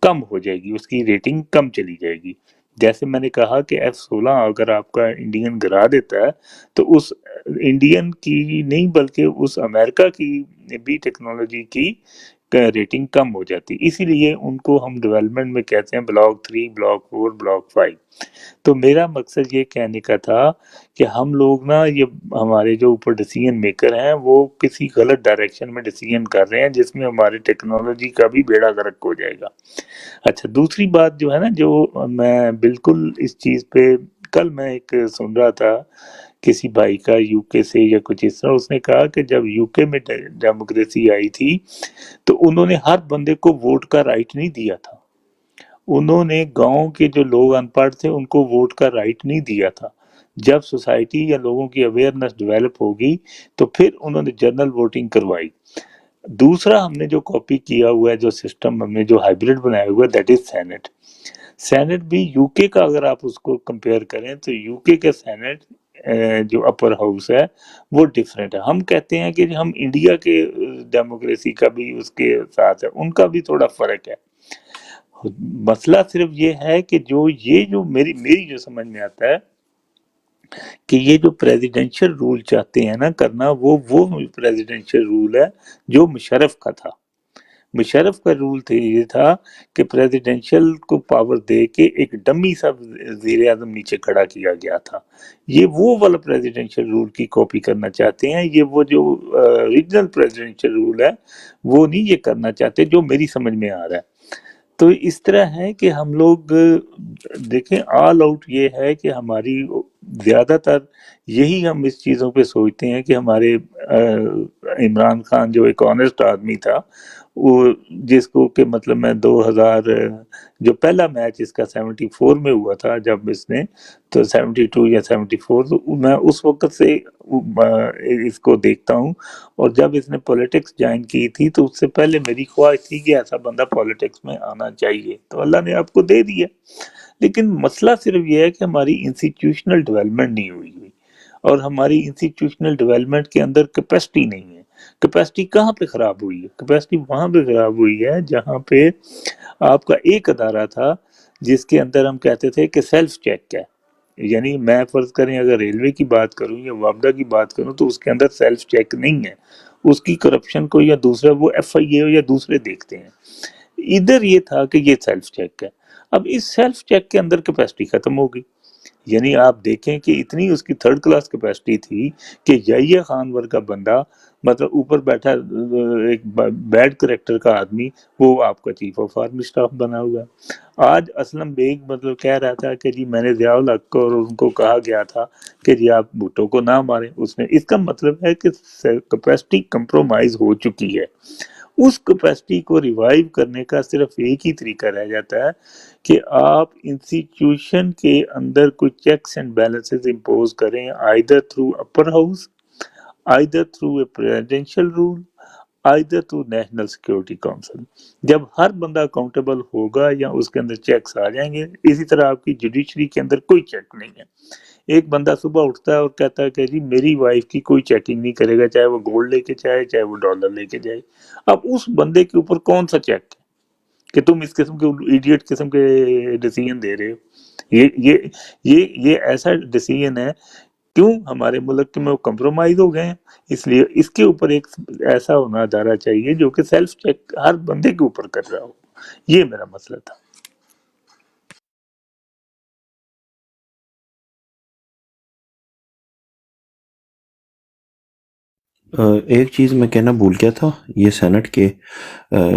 कम हो जाएगी, उसकी रेटिंग कम चली जाएगी। जैसे मैंने कहा कि F-16 अगर आपका इंडियन गिरा देता है तो उस इंडियन की नहीं बल्कि उस अमेरिका की भी टेक्नोलॉजी की रेटिंग कम हो जाती। इसीलिए उनको हम डेवलपमेंट में कहते हैं ब्लॉक 3, ब्लॉक 4, ब्लॉक 5। तो मेरा मकसद ये कहने का था कि हम लोग ना ये हमारे जो ऊपर डिसीजन मेकर हैं वो किसी गलत डायरेक्शन में डिसीजन कर रहे हैं जिसमें हमारी टेक्नोलॉजी का भी बेड़ा गर्क हो जाएगा। अच्छा, दूसरी बात जो है ना, जो मैं बिल्कुल इस चीज़ पे कल मैं एक सुन रहा था किसी भाई का यूके से या कुछ इस तरह, उसने कहा कि जब यूके में डेमोक्रेसी आई थी तो उन्होंने हर बंदे को वोट का राइट नहीं दिया था। उन्होंने गांव के जो लोग अनपढ़ थे उनको वोट का राइट नहीं दिया था। जब सोसाइटी या लोगों की अवेयरनेस डेवलप होगी तो फिर उन्होंने जनरल वोटिंग करवाई। दूसरा हमने जो कॉपी किया हुआ है, जो सिस्टम हमने जो हाइब्रिड बनाया हुआ है, दैट इज सेनेट। सेनेट भी यूके का अगर आप उसको कंपेयर करें तो यूके का सेनेट जो अपर हाउस है वो डिफरेंट है। हम कहते हैं कि हम इंडिया के डेमोक्रेसी का भी उसके साथ है, उनका भी थोड़ा फर्क है। मसला सिर्फ ये है कि जो मेरी मेरी जो समझ में आता है कि ये जो प्रेसिडेंशियल रूल चाहते हैं ना करना, वो प्रेसिडेंशियल रूल है जो मुशर्रफ का था। मुशर्रफ का रूल ये था कि प्रेसिडेंशियल को पावर दे के एक डमी सा वज़ीर आज़म नीचे खड़ा किया गया था। ये वो वाला प्रेसिडेंशियल रूल की कॉपी करना चाहते हैं। ये वो जो रीजनल प्रेसिडेंशियल रूल है वो नहीं ये करना चाहते, जो मेरी समझ में आ रहा है। तो इस तरह है कि हम लोग देखें, ऑल आउट ये है कि हमारी ज़्यादातर यही हम इस चीज़ों पे सोचते हैं कि हमारे इमरान खान जो एक ऑनेस्ट आदमी था, वो जिसको कि मतलब मैं 2000 जो पहला मैच इसका 74 में हुआ था जब इसने, तो 72 या 74, तो मैं उस वक्त से इसको देखता हूँ। और जब इसने पॉलिटिक्स ज्वाइन की थी तो उससे पहले मेरी ख्वाहिश थी कि ऐसा बंदा पॉलिटिक्स में आना चाहिए, तो अल्लाह ने आपको दे दिया। लेकिन मसला सिर्फ ये है कि हमारी इंस्टीट्यूशनल डेवलपमेंट नहीं हुई और हमारी इंस्टीट्यूशनल डेवलपमेंट के अंदर कैपेसिटी नहीं है। कैपेसिटी कहाँ पे ख़राब हुई है? कैपेसिटी वहाँ पे ख़राब हुई है जहाँ पे आपका एक अदारा था जिसके अंदर हम कहते थे कि सेल्फ चेक है। यानी मैं फ़र्ज़ करें अगर रेलवे की बात करूँ या वापडा की बात करूँ तो उसके अंदर सेल्फ चेक नहीं है। उसकी करप्शन को या दूसरा वो FIA या दूसरे देखते हैं। इधर ये था कि ये सेल्फ चेक है। अब इस सेल्फ चेक के अंदर कैपेसिटी ख़त्म हो गई। यानी आप देखें कि इतनी उसकी थर्ड क्लास कैपेसिटी थी कि यहिया खान वर्ग का बंदा, मतलब ऊपर बैठा एक बैड करेक्टर का आदमी, वो आपका चीफ ऑफ आर्मी स्टाफ बना हुआ है। आज असलम बेग मतलब कह रहा था कि जी मैंने ज़ियाउल हक को और उनको कहा गया था कि जी आप भुट्टो को ना मारें। उसने, इसका मतलब है कि कैपेसिटी कंप्रोमाइज हो चुकी है। उस कैपेसिटी को रिवाइव करने का सिर्फ एक ही तरीका रह जाता है कि आप इंस्टीट्यूशन के अंदर कुछ चेक्स एंड बैलेंसेस इम्पोज करें, either through upper house, either through a presidential rule, either to national security council. जब हर बंदा अकाउंटेबल होगा या उसके अंदर चेक्स आ जाएंगे, इसी तरह आपकी जुडिशरी के अंदर कोई चेक नहीं है। एक बंदा सुबह उठता है और कहता है कि जी मेरी वाइफ की कोई चेकिंग नहीं करेगा, चाहे वो गोल्ड लेके जाए चाहे वो डॉलर लेके जाए। अब उस बंदे के ऊपर कौन सा चेक है कि तुम इस किस्म के इडियट किस्म के डिसीजन दे रहे हो? ये ऐसा डिसीजन है, क्यों हमारे मुल्क में वो कंप्रोमाइज हो गए हैं। इसलिए इसके ऊपर एक ऐसा होना अदारा चाहिए जो कि सेल्फ चेक हर बंदे के ऊपर कर रहा हो। ये मेरा मसला था। एक चीज़ मैं कहना भूल गया था, ये सेनेट के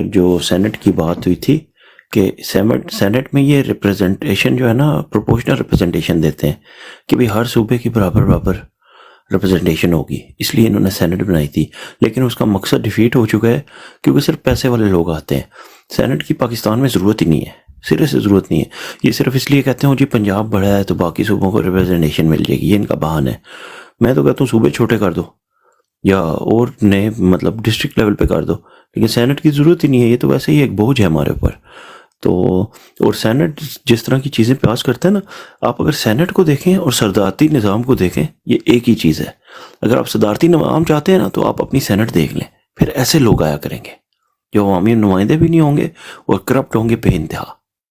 जो सेनेट की बात हुई थी कि सेनेट में ये रिप्रेजेंटेशन जो है ना, प्रोपोर्शनल रिप्रेजेंटेशन देते हैं कि भाई हर सूबे की बराबर बराबर रिप्रेजेंटेशन होगी, इसलिए इन्होंने सेनेट बनाई थी। लेकिन उसका मकसद डिफीट हो चुका है क्योंकि सिर्फ पैसे वाले लोग आते हैं। सेनेट की पाकिस्तान में ज़रूरत ही नहीं है, सिरे से ज़रूरत नहीं है। ये सिर्फ इसलिए कहते हैं जी पंजाब बड़ा है तो बाकी सूबों को रिप्रेजेंटेशन मिल जाएगी, ये इनका बहाना है। मैं तो कहता हूँ सूबे छोटे कर दो या और नए मतलब डिस्ट्रिक्ट लेवल पे कर दो, लेकिन सेनेट की ज़रूरत ही नहीं है। ये तो वैसे ही एक बोझ है हमारे ऊपर। तो और सेनेट जिस तरह की चीज़ें पास करता है ना, आप अगर सेनेट को देखें और सदारती निज़ाम को देखें, ये एक ही चीज़ है। अगर आप सदारती निज़ाम चाहते हैं ना तो आप अपनी सेनेट देख लें, फिर ऐसे लोग आया करेंगे जो अवामी नुमाइंदे भी नहीं होंगे और करप्ट होंगे बेइंतहा।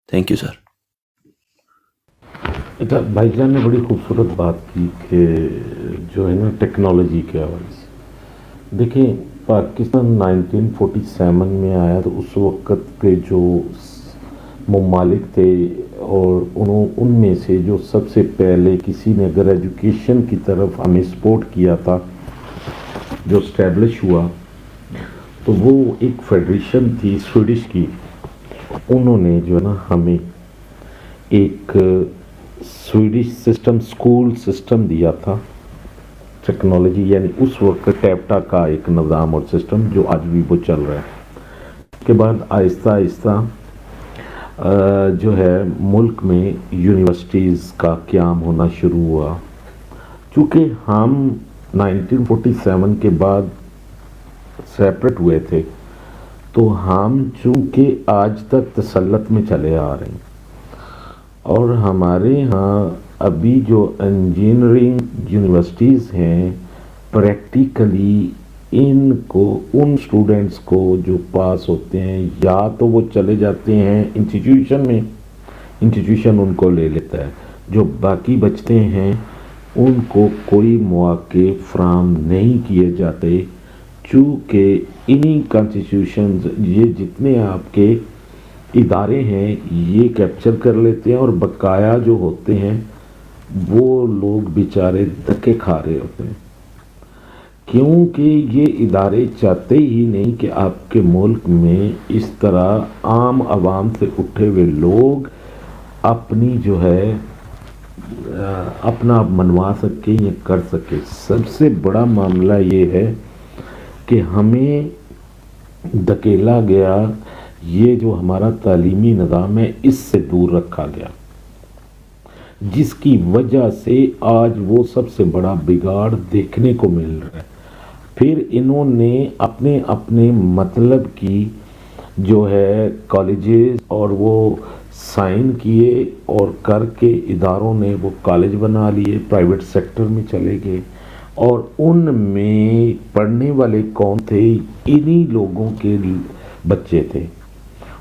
Thank you sir. अच्छा, भाईजान ने बड़ी खूबसूरत बात की कि जो है ना टेक्नोलॉजी के हवाले से देखिए, पाकिस्तान 1947 में आया तो उस वक़्त के जो ममालिक थे और उनमें से जो सबसे पहले किसी ने अगर एजुकेशन की तरफ हमें सपोर्ट किया था, जो स्टैब्लिश हुआ, तो वो एक फेडरेशन थी स्वीडिश की। उन्होंने जो है ना हमें एक स्वीडिश सिस्टम, स्कूल सिस्टम दिया था, टेक्नोलॉजी, यानी उस वक्त टैप्टा का एक निज़ाम और सिस्टम जो आज भी वो चल रहा है। उसके बाद आहिस्ता आहिस्ता जो है मुल्क में यूनिवर्सिटीज़ का क़याम होना शुरू हुआ। चूँकि हम 1947 के बाद सेपरेट हुए थे, तो हम चूँकि आज तक तसल्लुत में चले आ रहे हैं और हमारे यहाँ अभी जो इंजीनियरिंग यूनिवर्सिटीज़ हैं, प्रैक्टिकली इनको उन स्टूडेंट्स को जो पास होते हैं या तो वो चले जाते हैं इंस्टीट्यूशन में, इंस्टीट्यूशन उनको ले लेता है, जो बाकी बचते हैं उनको कोई मौके फ्राहम नहीं किए जाते, चूँकि इन्हीं कॉन्स्टिट्यूशंस ये जितने आपके इदारे हैं ये कैप्चर कर लेते हैं और बकाया जो होते हैं वो लोग बेचारे धक्के खा रहे होते हैं, क्योंकि ये इदारे चाहते ही नहीं कि आपके मुल्क में इस तरह आम आवाम से उठे हुए लोग अपनी जो है अपना मनवा सके या कर सके। सबसे बड़ा मामला ये है कि हमें धकेला गया, ये जो हमारा तालीमी निज़ाम है इससे दूर रखा गया, जिसकी वजह से आज वो सबसे बड़ा बिगाड़ देखने को मिल रहा है। फिर इन्होंने अपने अपने मतलब की जो है कॉलेजेस और वो साइन किए और करके इदारों ने वो कॉलेज बना लिए, प्राइवेट सेक्टर में चले गए और उनमें पढ़ने वाले कौन थे? इन्हीं लोगों के बच्चे थे।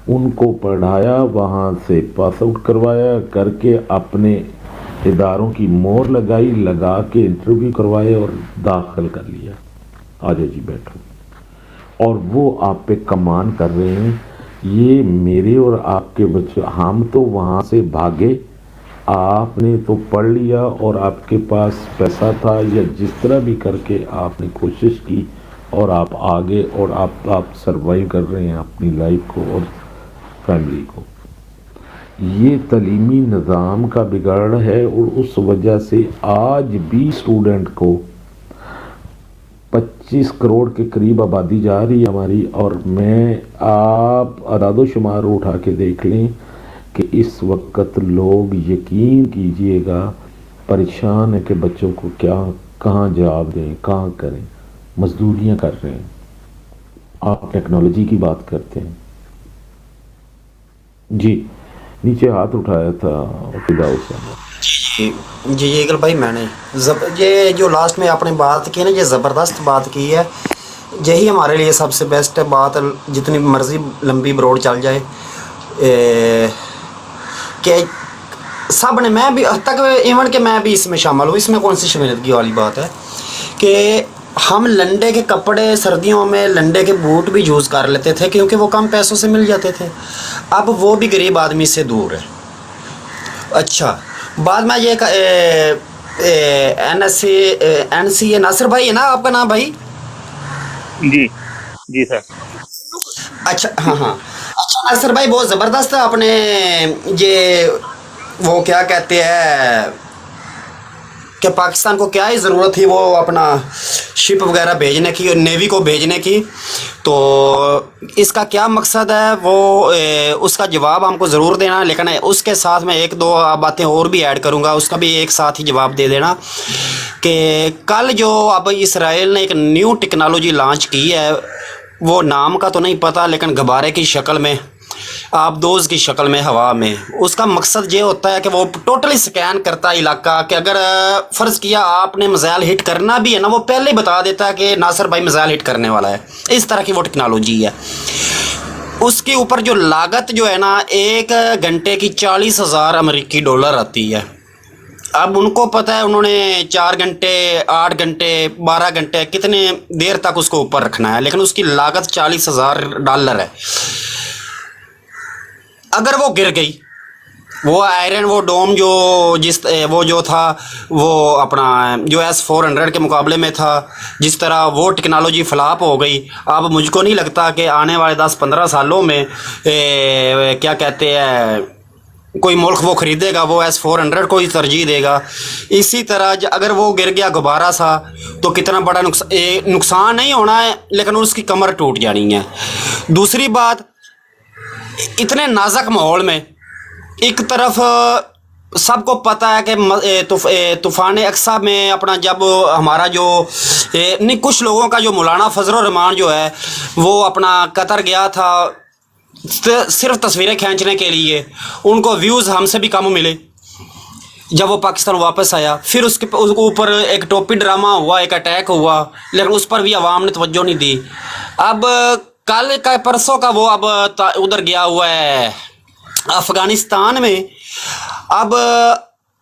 उनको पढ़ाया, वहाँ से पास आउट करवाया, करके अपने इदारों की मोहर लगाई, लगा के इंटरव्यू करवाए और दाखिल कर लिया। आ जाओ जी बैठो, और वो आप पे कमान कर रहे हैं। ये मेरे और आपके बच्चे, हम तो वहाँ से भागे, आपने तो पढ़ लिया और आपके पास पैसा था या जिस तरह भी करके आपने कोशिश की और आप आगे और आप सरवाइव कर रहे हैं अपनी लाइफ को और फैमिली को। ये तालीमी निज़ाम का बिगाड़ है और उस वजह से आज भी स्टूडेंट को 25 करोड़ के करीब आबादी जा रही है हमारी, और मैं आप अदादो शुमार उठा के देख लें कि इस वक्त लोग यकीन कीजिएगा परेशान है कि बच्चों को क्या कहाँ जवाब दें, कहाँ करें, मजदूरियाँ कर रहे हैं। آپ ٹیکنالوجی کی بات کرتے ہیں. جی نیچے ہاتھ اٹھایا تھا فداؤ صاحب. جی ایگل بھائی میں نے یہ جو لاسٹ میں آپ نے بات کی نا یہ زبردست بات کی ہے. یہی ہمارے لیے سب سے بیسٹ ہے بات. جتنی مرضی لمبی بروڈ چل جائے کہ سب نے میں بھی تک ایون کہ میں بھی اس میں شامل ہوں. اس میں کون سی شمولیت والی بات ہے کہ ہم لنڈے کے کپڑے سردیوں میں لنڈے کے بوٹ بھی یوز کر لیتے تھے کیونکہ وہ کم پیسوں سے مل جاتے تھے. اب وہ بھی غریب آدمی سے دور ہے. اچھا بعد میں یہ این سی ناصر بھائی ہے نا آپ کا نام بھائی؟ جی جی سر. اچھا ہاں ہاں اچھا ناصر بھائی بہت زبردست ہے. آپ نے یہ وہ کیا کہتے ہیں کہ پاکستان کو کیا ہی ضرورت تھی وہ اپنا شپ وغیرہ بھیجنے کی اور نیوی کو بھیجنے کی. تو اس کا کیا مقصد ہے وہ اس کا جواب ہم کو ضرور دینا. لیکن اس کے ساتھ میں ایک دو باتیں اور بھی ایڈ کروں گا. اس کا بھی ایک ساتھ ہی جواب دے دینا کہ کل جو اب اسرائیل نے ایک نیو ٹیکنالوجی لانچ کی ہے وہ نام کا تو نہیں پتہ لیکن غبارے کی شکل میں آبدوز کی شکل میں ہوا میں. اس کا مقصد یہ ہوتا ہے کہ وہ ٹوٹلی سکین کرتا ہے علاقہ کہ اگر فرض کیا آپ نے میزائل ہٹ کرنا بھی ہے نا وہ پہلے ہی بتا دیتا ہے کہ ناصر بھائی میزائل ہٹ کرنے والا ہے. اس طرح کی وہ ٹیکنالوجی ہے. اس کے اوپر جو لاگت جو ہے نا 1 گھنٹے کی 40,000 امریکی ڈالر آتی ہے. اب ان کو پتہ ہے انہوں نے 4 گھنٹے 8 گھنٹے 12 گھنٹے کتنے دیر تک اس کو اوپر رکھنا ہے لیکن اس کی لاگت 40,000 ڈالر ہے. اگر وہ گر گئی وہ آئرن وہ ڈوم جو وہ جو تھا وہ اپنا جو S-400 کے مقابلے میں تھا جس طرح وہ ٹیکنالوجی فلاپ ہو گئی. اب مجھ کو نہیں لگتا کہ آنے والے 10-15 سالوں میں کیا کہتے ہیں کوئی ملک وہ خریدے گا. وہ S-400 کو ہی ترجیح دے گا. اسی طرح اگر وہ گر گیا غبارہ سا تو کتنا بڑا نقصان نہیں ہونا ہے لیکن اس کی کمر ٹوٹ جانی ہے. دوسری بات اتنے نازک ماحول میں ایک طرف سب کو پتہ ہے کہ طوفان اقصی میں اپنا جب ہمارا جو نہیں کچھ لوگوں کا جو مولانا فضل الرحمان جو ہے وہ اپنا قطر گیا تھا صرف تصویریں کھینچنے کے لیے. ان کو ویوز ہم سے بھی کم ملے. جب وہ پاکستان واپس آیا پھر اس کے اوپر ایک ٹوپی ڈرامہ ہوا ایک اٹیک ہوا لیکن اس پر بھی عوام نے توجہ نہیں دی. اب کل کا پرسوں کا وہ اب ادھر گیا ہوا ہے افغانستان میں. اب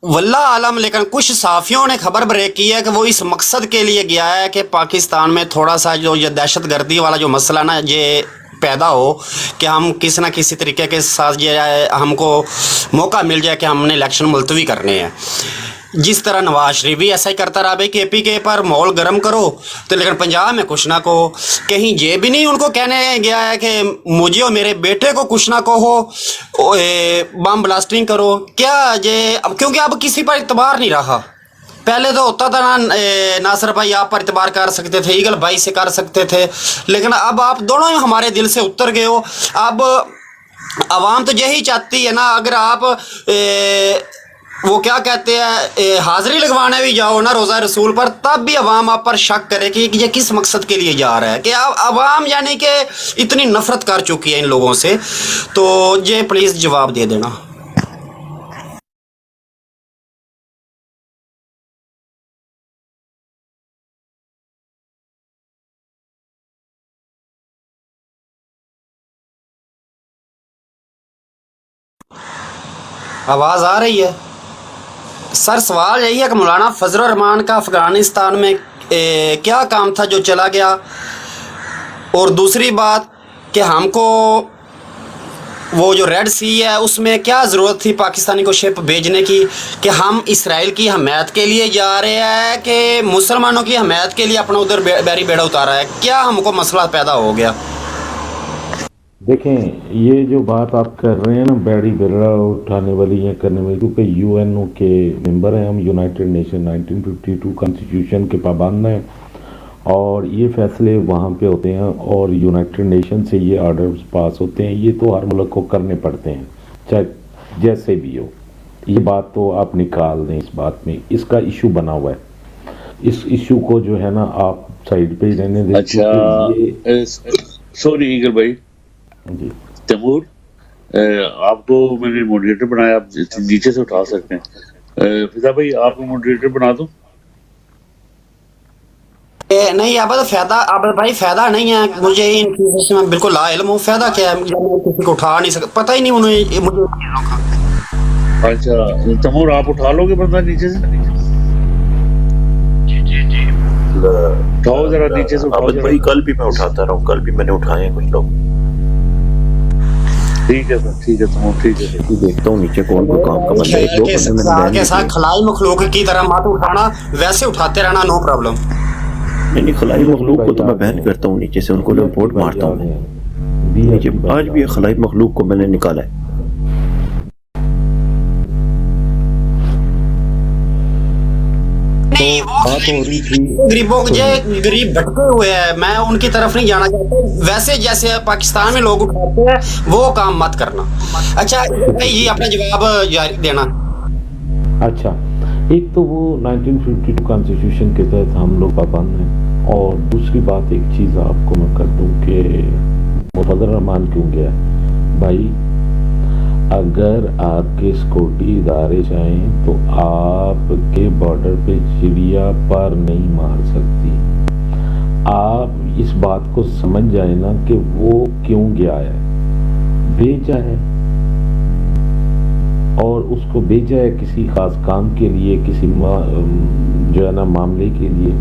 واللہ عالم لیکن کچھ صحافیوں نے خبر بریک کی ہے کہ وہ اس مقصد کے لیے گیا ہے کہ پاکستان میں تھوڑا سا جو یہ دہشت گردی والا جو مسئلہ نا یہ پیدا ہو کہ ہم کسی نہ کسی طریقے کے ساتھ ہم کو موقع مل جائے کہ ہم نے الیکشن ملتوی کرنے ہیں. جس طرح نواز شریف بھی ایسا ہی کرتا رہا بھائی کہ پی کے پر ماحول گرم کرو تو لیکن پنجاب میں کچھ نہ کہو. کہیں یہ بھی نہیں ان کو کہنے گیا ہے کہ مجھے اور میرے بیٹے کو کچھ نہ کہو بم بلاسٹنگ کرو کیا یہ کیونکہ اب کسی پر اعتبار نہیں رہا. پہلے تو ہوتا تھا نا ناصر بھائی آپ پر اعتبار کر سکتے تھے ایگل بھائی سے کر سکتے تھے لیکن اب آپ دونوں ہی ہمارے دل سے اتر گئے ہو. اب عوام تو یہی چاہتی ہے نا اگر آپ وہ کیا کہتے ہیں حاضری لگوانے بھی جاؤ نا روزہ رسول پر تب بھی عوام آپ پر شک کرے کہ یہ کس مقصد کے لیے جا رہا ہے کہ عوام یعنی کہ اتنی نفرت کر چکی ہے ان لوگوں سے. تو یہ پلیز جواب دے دینا. آواز آ رہی ہے سر؟ سوال یہی ہے کہ مولانا فضل الرحمان کا افغانستان میں کیا کام تھا جو چلا گیا. اور دوسری بات کہ ہم کو وہ جو ریڈ سی ہے اس میں کیا ضرورت تھی پاکستانی کو شپ بھیجنے کی کہ ہم اسرائیل کی حمایت کے لیے جا رہے ہیں کہ مسلمانوں کی حمایت کے لیے اپنا ادھر بیری بیڑا اتارا ہے. کیا ہم کو مسئلہ پیدا ہو گیا؟ دیکھیں یہ جو بات آپ کر رہے ہیں نا بیڑی بیڑا اٹھانے والی یا کرنے والی کیونکہ یو این او کے ممبر ہیں ہم یونائٹڈ نیشن 1952 کانسٹیٹیوشن کے پابند ہیں اور یہ فیصلے وہاں پہ ہوتے ہیں اور یونائٹڈ نیشن سے یہ آرڈرز پاس ہوتے ہیں. یہ تو ہر ملک کو کرنے پڑتے ہیں چاہے جیسے بھی ہو. یہ بات تو آپ نکال دیں اس بات میں اس کا ایشو بنا ہوا ہے. اس ایشو کو جو ہے نا آپ سائڈ پہ ہی رہنے دیں. اچھا सॉरी ईगल भाई, जी तैमूर, आपको मैंने मॉडरेटर बनाया, आप नीचे से उठा सकते हैं। फिजा भाई आपको मॉडरेटर बना दूं? नहीं आबद फायदा, आबद भाई फायदा नहीं है मुझे इन चीज़ों से, मैं बिल्कुल ला इल्म हूँ। फायदा क्या है जब मैं किसी को उठा नहीं सकता, पता ही नहीं उन्हें मुझे इन चीज़ों का। अच्छा तैमूर आप उठा लोगे बंदा नीचे से? उठाओ जरा नीचे से, उठाओ आबद जरा। भाई कल भी मैं उठाता रहा हूँ, कल भी मैंने उठाए हैं कुछ लोग। ठीक है सर, ठीक है तैमूर, ठीक है। देखता हूँ नीचे कौन को काम का बंदा है। एक दो बंदे मैंने बैन के साथ किए। खलाई मखलूक की तरह मत उठाना, वैसे उठाते रहना, नो प्रॉब्लम। नहीं खलाई मखलूक को तो मैं बैन करता हूँ नीचे से, उनको रिपोर्ट मारता हूँ नीचे। आज भी खलाई मखलूक को मैंने निकाला है। नहीं वो बात हो रही थी गरीबों के, जो गरीब भटके हुए हैं, मैं उनकी तरफ नहीं जाना चाहता। वैसे जैसे पाकिस्तान में लोग उठाते हैं वो काम मत करना। अच्छा ये अपना जवाब जारी देना। अच्छा, एक तो वो 1952 कॉन्स्टिट्यूशन के तहत हम लोग पाबंद हैं, और दूसरी बात एक चीज़ आपको मैं कर दूं कि मुफद्दल रहमान क्यों गया भाई। अगर आपके सिक्योरिटी इदारे चाहें तो आपके बॉर्डर पे चिड़िया पर नहीं मार सकती। आप इस बात को समझ जाए ना कि वो क्यों गया है, भेजा है, और उसको भेजा है किसी खास काम के लिए, किसी जो है ना मामले के लिए।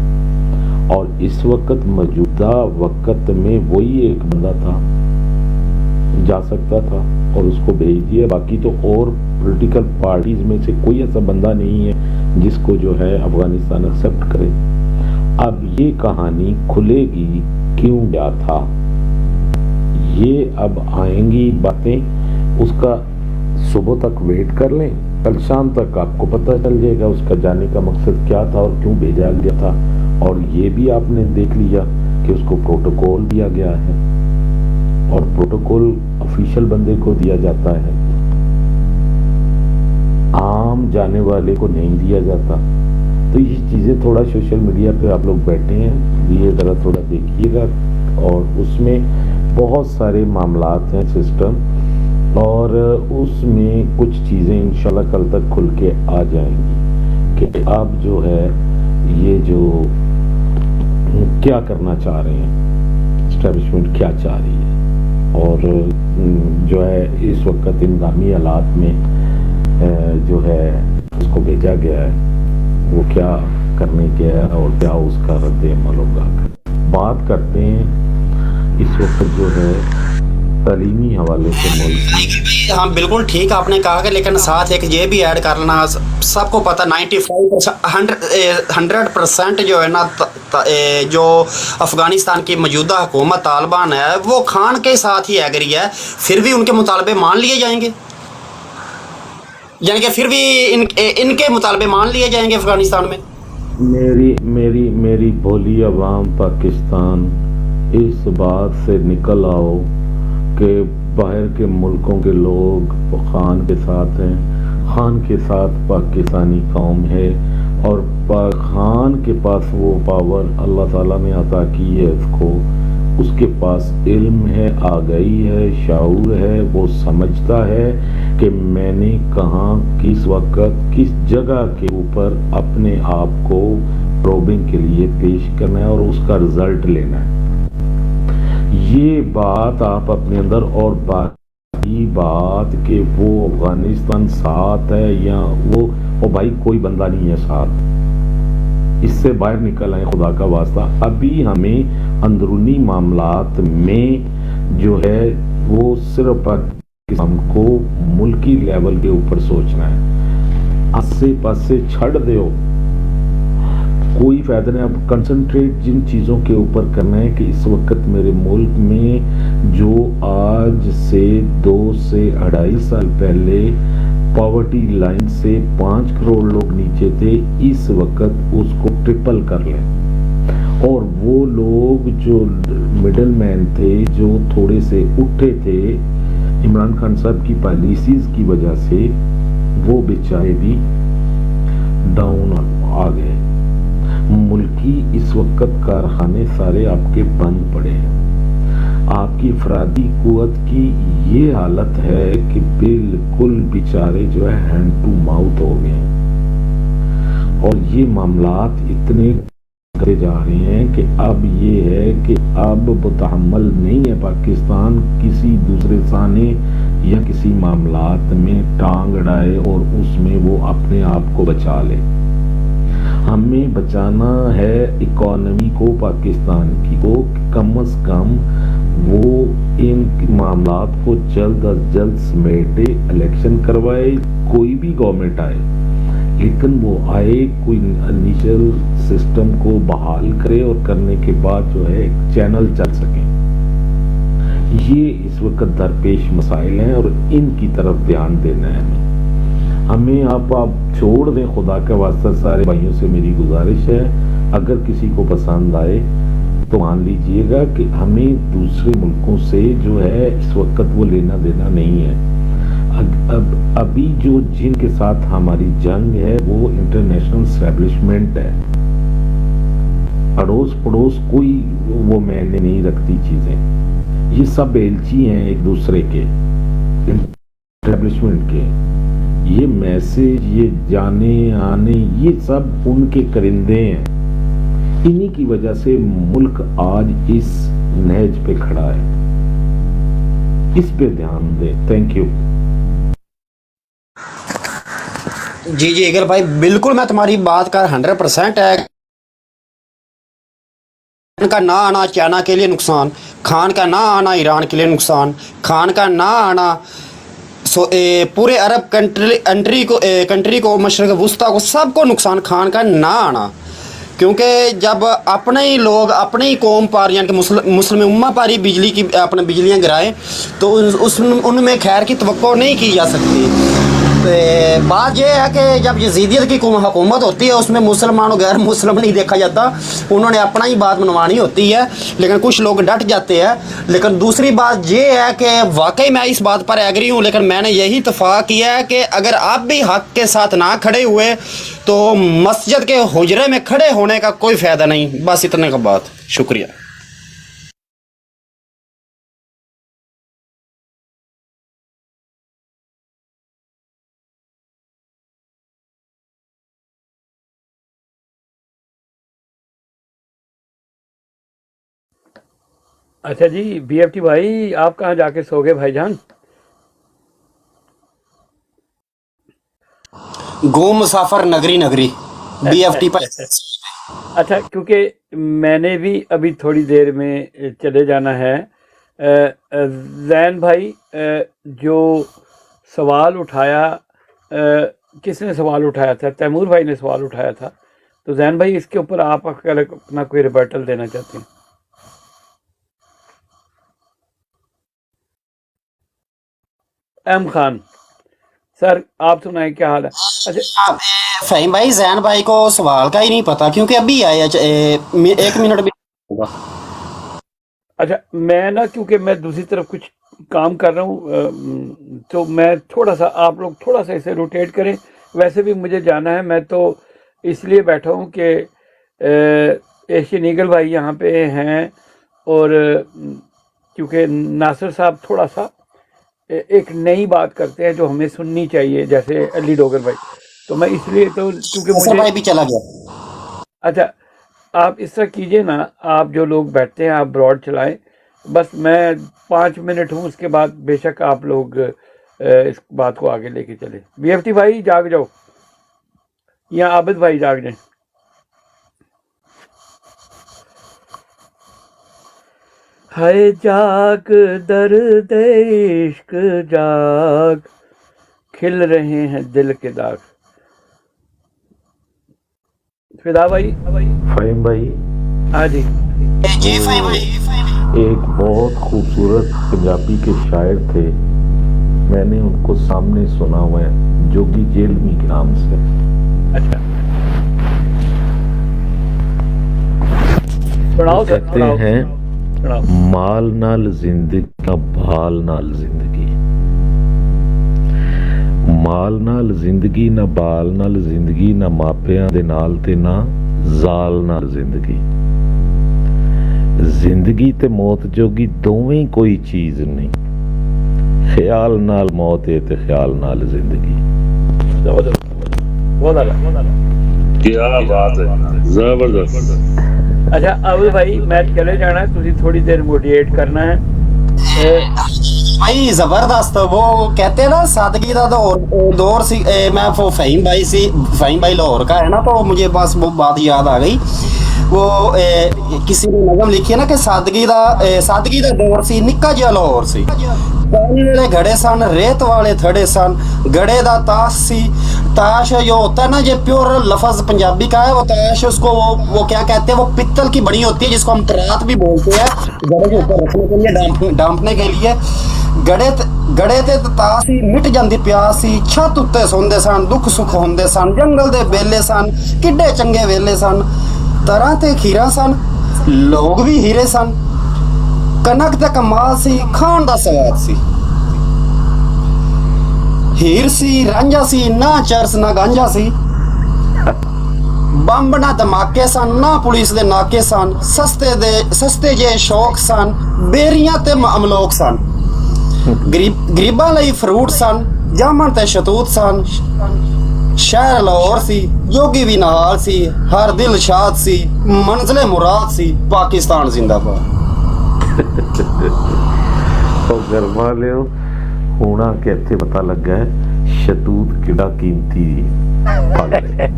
और इस वक्त मौजूदा वक्त में वही एक बंदा था जा सकता था और उसको भेज दिया। बाकी तो और पॉलिटिकल पार्टीज में से कोई ऐसा बंदा नहीं है जिसको जो है अफगानिस्तान एक्सेप्ट करे। अब ये कहानी खुलेगी क्यों गया था, ये अब आएंगी बातें, उसका सुबह तक वेट कर लें, कल शाम तक आपको पता चल जाएगा उसका जाने का मकसद क्या था और क्यों भेजा गया था। और ये भी आपने देख लिया कि उसको प्रोटोकॉल दिया गया है, और प्रोटोकॉल ऑफिशियल बंदे को दिया जाता है, आम जाने वाले को नहीं दिया जाता। तो ये चीज़ें थोड़ा सोशल मीडिया पे आप लोग बैठे हैं, ये ज़रा थोड़ा देखिएगा, और उसमें बहुत सारे मामलात हैं सिस्टम, और उसमें कुछ चीज़ें इंशाल्लाह कल तक खुल के आ जाएंगी कि आप जो है ये जो क्या करना चाह रहे हैं, एस्टेब्लिशमेंट क्या चाह रही है, और जो है इस वक्त इंगामी हालात में जो है उसको भेजा गया है वो क्या करने गया है और क्या उसका रद्द अमल होगा। बात करते हैं इस वक्त जो है तालीमी हवाले से मुल्क में। हाँ बिल्कुल ठीक आपने कहा कि, लेकिन साथ एक ये भी ऐड कर लेना, सबको पता 100% जो है ना जो अफगानिस्तान की मौजूदा हुकूमत तालिबान है वो खान के साथ ही एग्री है, फिर भी उनके मुतालबे मान लिए जाएंगे, यानी कि फिर भी इनके मुतालबे मान लिए जाएंगे अफगानिस्तान में। मेरी भोली अवाम पाकिस्तान, इस बात से निकल आओ कि बाहर के मुल्कों के लोग खान के साथ हैं, खान के साथ पाकिस्तानी कौम है, और खान के पास वो पावर अल्लाह ताला ने अता की है उसको, उसके पास इल्म है, आगाही है, शाऊर है, वो समझता है कि मैंने कहाँ किस वक्त किस जगह के ऊपर अपने आप को प्रोबिंग के लिए पेश करना है और उसका रिजल्ट लेना है। ये बात आप अपने अंदर, और बाकी बात कि वो अफगानिस्तान साथ है या वो भाई कोई बंदा नहीं है साथ, इससे बाहर निकल आए खुदा का वास्ता। अभी हमें अंदरूनी मामलात में जो है वो सिर्फ पाकिस्तान को मुल्की लेवल के ऊपर सोचना है, आसे पासे छड़ दो, कोई फायदा नहीं। अब कंसंट्रेट जिन चीज़ों के ऊपर करना है कि इस वक्त मेरे मुल्क में जो आज से 2 से 2.5 साल पहले पॉवर्टी लाइन से 5 करोड़ लोग नीचे थे, इस वक्त उसको ट्रिपल कर लें। और वो लोग जो मिडल मैन थे, जो थोड़े से उठे थे इमरान खान साहब की पॉलिसीज की वजह से, वो बेचारे भी डाउन आ गए। मुल्की इस वक्त कारखाने सारे आपके बंद पड़े हैं। آپ کی افرادی قوت کی یہ حالت ہے کہ بالکل بیچارے جو ہے ہینڈ ٹو ماؤتھ ہو گئے ہیں، اور یہ معاملات اتنے کرے جا رہے ہیں کہ اب یہ ہے کہ اب متحمل نہیں ہے پاکستان کسی دوسرے سانے یا کسی معاملات میں ٹانگ اڑائے اور اس میں وہ اپنے آپ کو بچا لے۔ ہمیں بچانا ہے اکانومی کو پاکستان کی کو، کم از کم وہ ان معاملات کو جلد از جلد سمیٹے، الیکشن کروائے، کوئی بھی گورنمنٹ آئے لیکن وہ آئے کوئی انیشل سسٹم کو بحال کرے اور کرنے کے بعد جو ہے ایک چینل چل سکے۔ یہ اس وقت درپیش مسائل ہیں اور ان کی طرف دھیان دینا ہے ہمیں۔ آپ چھوڑ دیں، خدا کے واسطہ سارے بھائیوں سے میری گزارش ہے، اگر کسی کو پسند آئے تو مان لیجئے گا کہ ہمیں دوسرے ملکوں سے جو ہے اس وقت وہ لینا دینا نہیں ہے۔ ابھی جو جن کے ساتھ ہماری جنگ ہے وہ انٹرنیشنل اسٹیبلشمنٹ ہے، اڑوس پڑوس کوئی وہ معنی نہیں رکھتی چیزیں، یہ سب ایلچی ہیں ایک دوسرے کے، اسٹیبلشمنٹ کے۔ یہ میسج، یہ جانے آنے، یہ سب ان کے کرندے ہیں، انہی کی وجہ سے ملک آج اس نہج پہ کھڑا ہے۔ اس پہ دھیان دیں۔ Thank you. جی اگر بھائی بالکل میں تمہاری بات کا 100% ہے۔ خان کا نہ آنا چائنا کے لیے نقصان، خان کا نہ آنا ایران کے لیے نقصان، خان کا نہ آنا پورے عرب کنٹری کو، مشرق وسطیٰ کو، سب کو نقصان خان کا نہ آنا، کیونکہ جب اپنے ہی لوگ اپنی ہی قوم پر یعنی کہ مسلم امہ پر ہی بجلی کی اپنے بجلیاں گرائیں تو ان میں خیر کی توقع نہیں کی جا سکتی۔ بات یہ ہے کہ جب یزیدیت کی حکومت ہوتی ہے اس میں مسلمان و غیر مسلم نہیں دیکھا جاتا، انہوں نے اپنا ہی بات منوانی ہوتی ہے، لیکن کچھ لوگ ڈٹ جاتے ہیں۔ لیکن دوسری بات یہ ہے کہ واقعی میں اس بات پر ایگری ہوں، لیکن میں نے یہی اتفاق کیا ہے کہ اگر آپ بھی حق کے ساتھ نہ کھڑے ہوئے تو مسجد کے حجرے میں کھڑے ہونے کا کوئی فائدہ نہیں۔ بس اتنے کا بات، شکریہ۔ اچھا جی بی ایف ٹی بھائی، آپ کہاں جا کے سو گئے بھائی جان؟ گوم مسافر نگری بی ایف ٹی پر۔ اچھا، کیونکہ میں نے بھی ابھی تھوڑی دیر میں چلے جانا ہے۔ زین بھائی، جو سوال اٹھایا، کس نے سوال اٹھایا تھا؟ تیمور بھائی نے سوال اٹھایا تھا، تو زین بھائی اس کے اوپر آپ اپنا کوئی ریبرٹل دینا چاہتے ہیں؟ ایم خان سر، آپ سنائیں کیا حال ہے؟ اچھا فہیم بھائی، زین بھائی کو سوال کا ہی نہیں پتا کیونکہ ابھی آیا، 1 منٹ بھی ہوگا۔ اچھا، میں نا کیونکہ میں دوسری طرف کچھ کام کر رہا ہوں، تو میں تھوڑا سا، آپ لوگ تھوڑا سا اسے روٹیٹ کریں۔ ویسے بھی مجھے جانا ہے، میں تو اس لیے بیٹھا ہوں کہ ایشین ایگل بھائی یہاں پہ ہیں، اور کیونکہ ناصر صاحب تھوڑا سا ایک نئی بات کرتے ہیں جو ہمیں سننی چاہیے، جیسے علی ڈوگر بھائی، تو میں اس لیے تو کیونکہ ناصر بھائی بھی چلا گیا۔ اچھا، آپ اس طرح کیجئے نا، آپ جو لوگ بیٹھتے ہیں آپ براڈ چلائیں، بس میں 5 منٹ ہوں، اس کے بعد بے شک آپ لوگ اس بات کو آگے لے کے چلیں۔ بی ایف ٹی بھائی جاگ جاؤ، یا عابد بھائی جاگ جائیں۔ ہائے جاگ درد عشق جاگ، کھل رہے ہیں دل کے داغ۔ فدا بھائی، فہیم بھائی، ہاں جی، جی فہیم بھائی، ایک بہت خوبصورت پنجابی کے شاعر تھے، میں نے ان کو سامنے سنا ہوا ہے، جوگی جیلمی کے نام سے۔ اچھا سناؤ سر، کہتے ہیں مال نال زندگی نہ بال نال زندگی، مال نال زندگی نہ بال نال زندگی، نہ ماپیاں دے نال تے نہ زال نال زندگی۔ ਜ਼ਿੰਦਗੀ ਤੇ ਮੌਤ ਜੋਗੀ ਦੋਵੇਂ ਕੋਈ ਚੀਜ਼ ਨਹੀਂ। ਖਿਆਲ ਨਾਲ ਮੌਤ ਹੈ ਤੇ ਖਿਆਲ ਨਾਲ ਜ਼ਿੰਦਗੀ। क्या बात है, जबरदस्त। अच्छा अबुल भाई मैं चले जाना, तुझे थोड़ी देर मोटिवेट करना है। भाई जबरदस्त। वो कहते हैं ना सादगी का दौर सी। मैं वो फहीम भाई लाहौर का है ना, तो मुझे बस वो बात याद आ गई। वो किसी ने नज़म लिखी है ना कि सादगी का दौर सी, निक्का जिहा लाहौर सी। पानी वाले घड़े सन, रेत वाले थड़े सन, गड़े दा ताश सी। ताश जो होता है ना, ये प्योर लफ्ज पंजाबी का है। वो ताश उसको वो क्या कहते हैं, वो पित्तल की बनी होती है, जिसको हम परात भी बोलते हैं, गड़े के ऊपर रखने के लिए, डांपने के लिए। गड़े ते ताश ही मिट जांदी प्यास सी। छत उत्ते सोंदे सन, दुख सुख होंदे सन, जंगल दे बेले सन, किड्डे चंगे वेले सन। तरह ते खीरा सन, लोग भी हीरे सन। कनक ते कमाल सी, खान दा स्वाद सी। हीर सी, रांझा सी, ना चरस ना गांझा सी। बंब ना धमाके सन, ना पुलिस दे नाके सन। सस्ते जे शौक सन, बेरियां ते अमलोक सन। गरीबां लई फ्रूट सन, जामन ते शतूत सन। शहर लाहौर सी, जोगी भी नहाल सी, हर दिल शाद सी, मंजिले मुराद सी। पाकिस्तान जिंदाबाद। गरमा लियो होना कि इत्थे पता लगा है शतूत किड़ा कीमती फल है।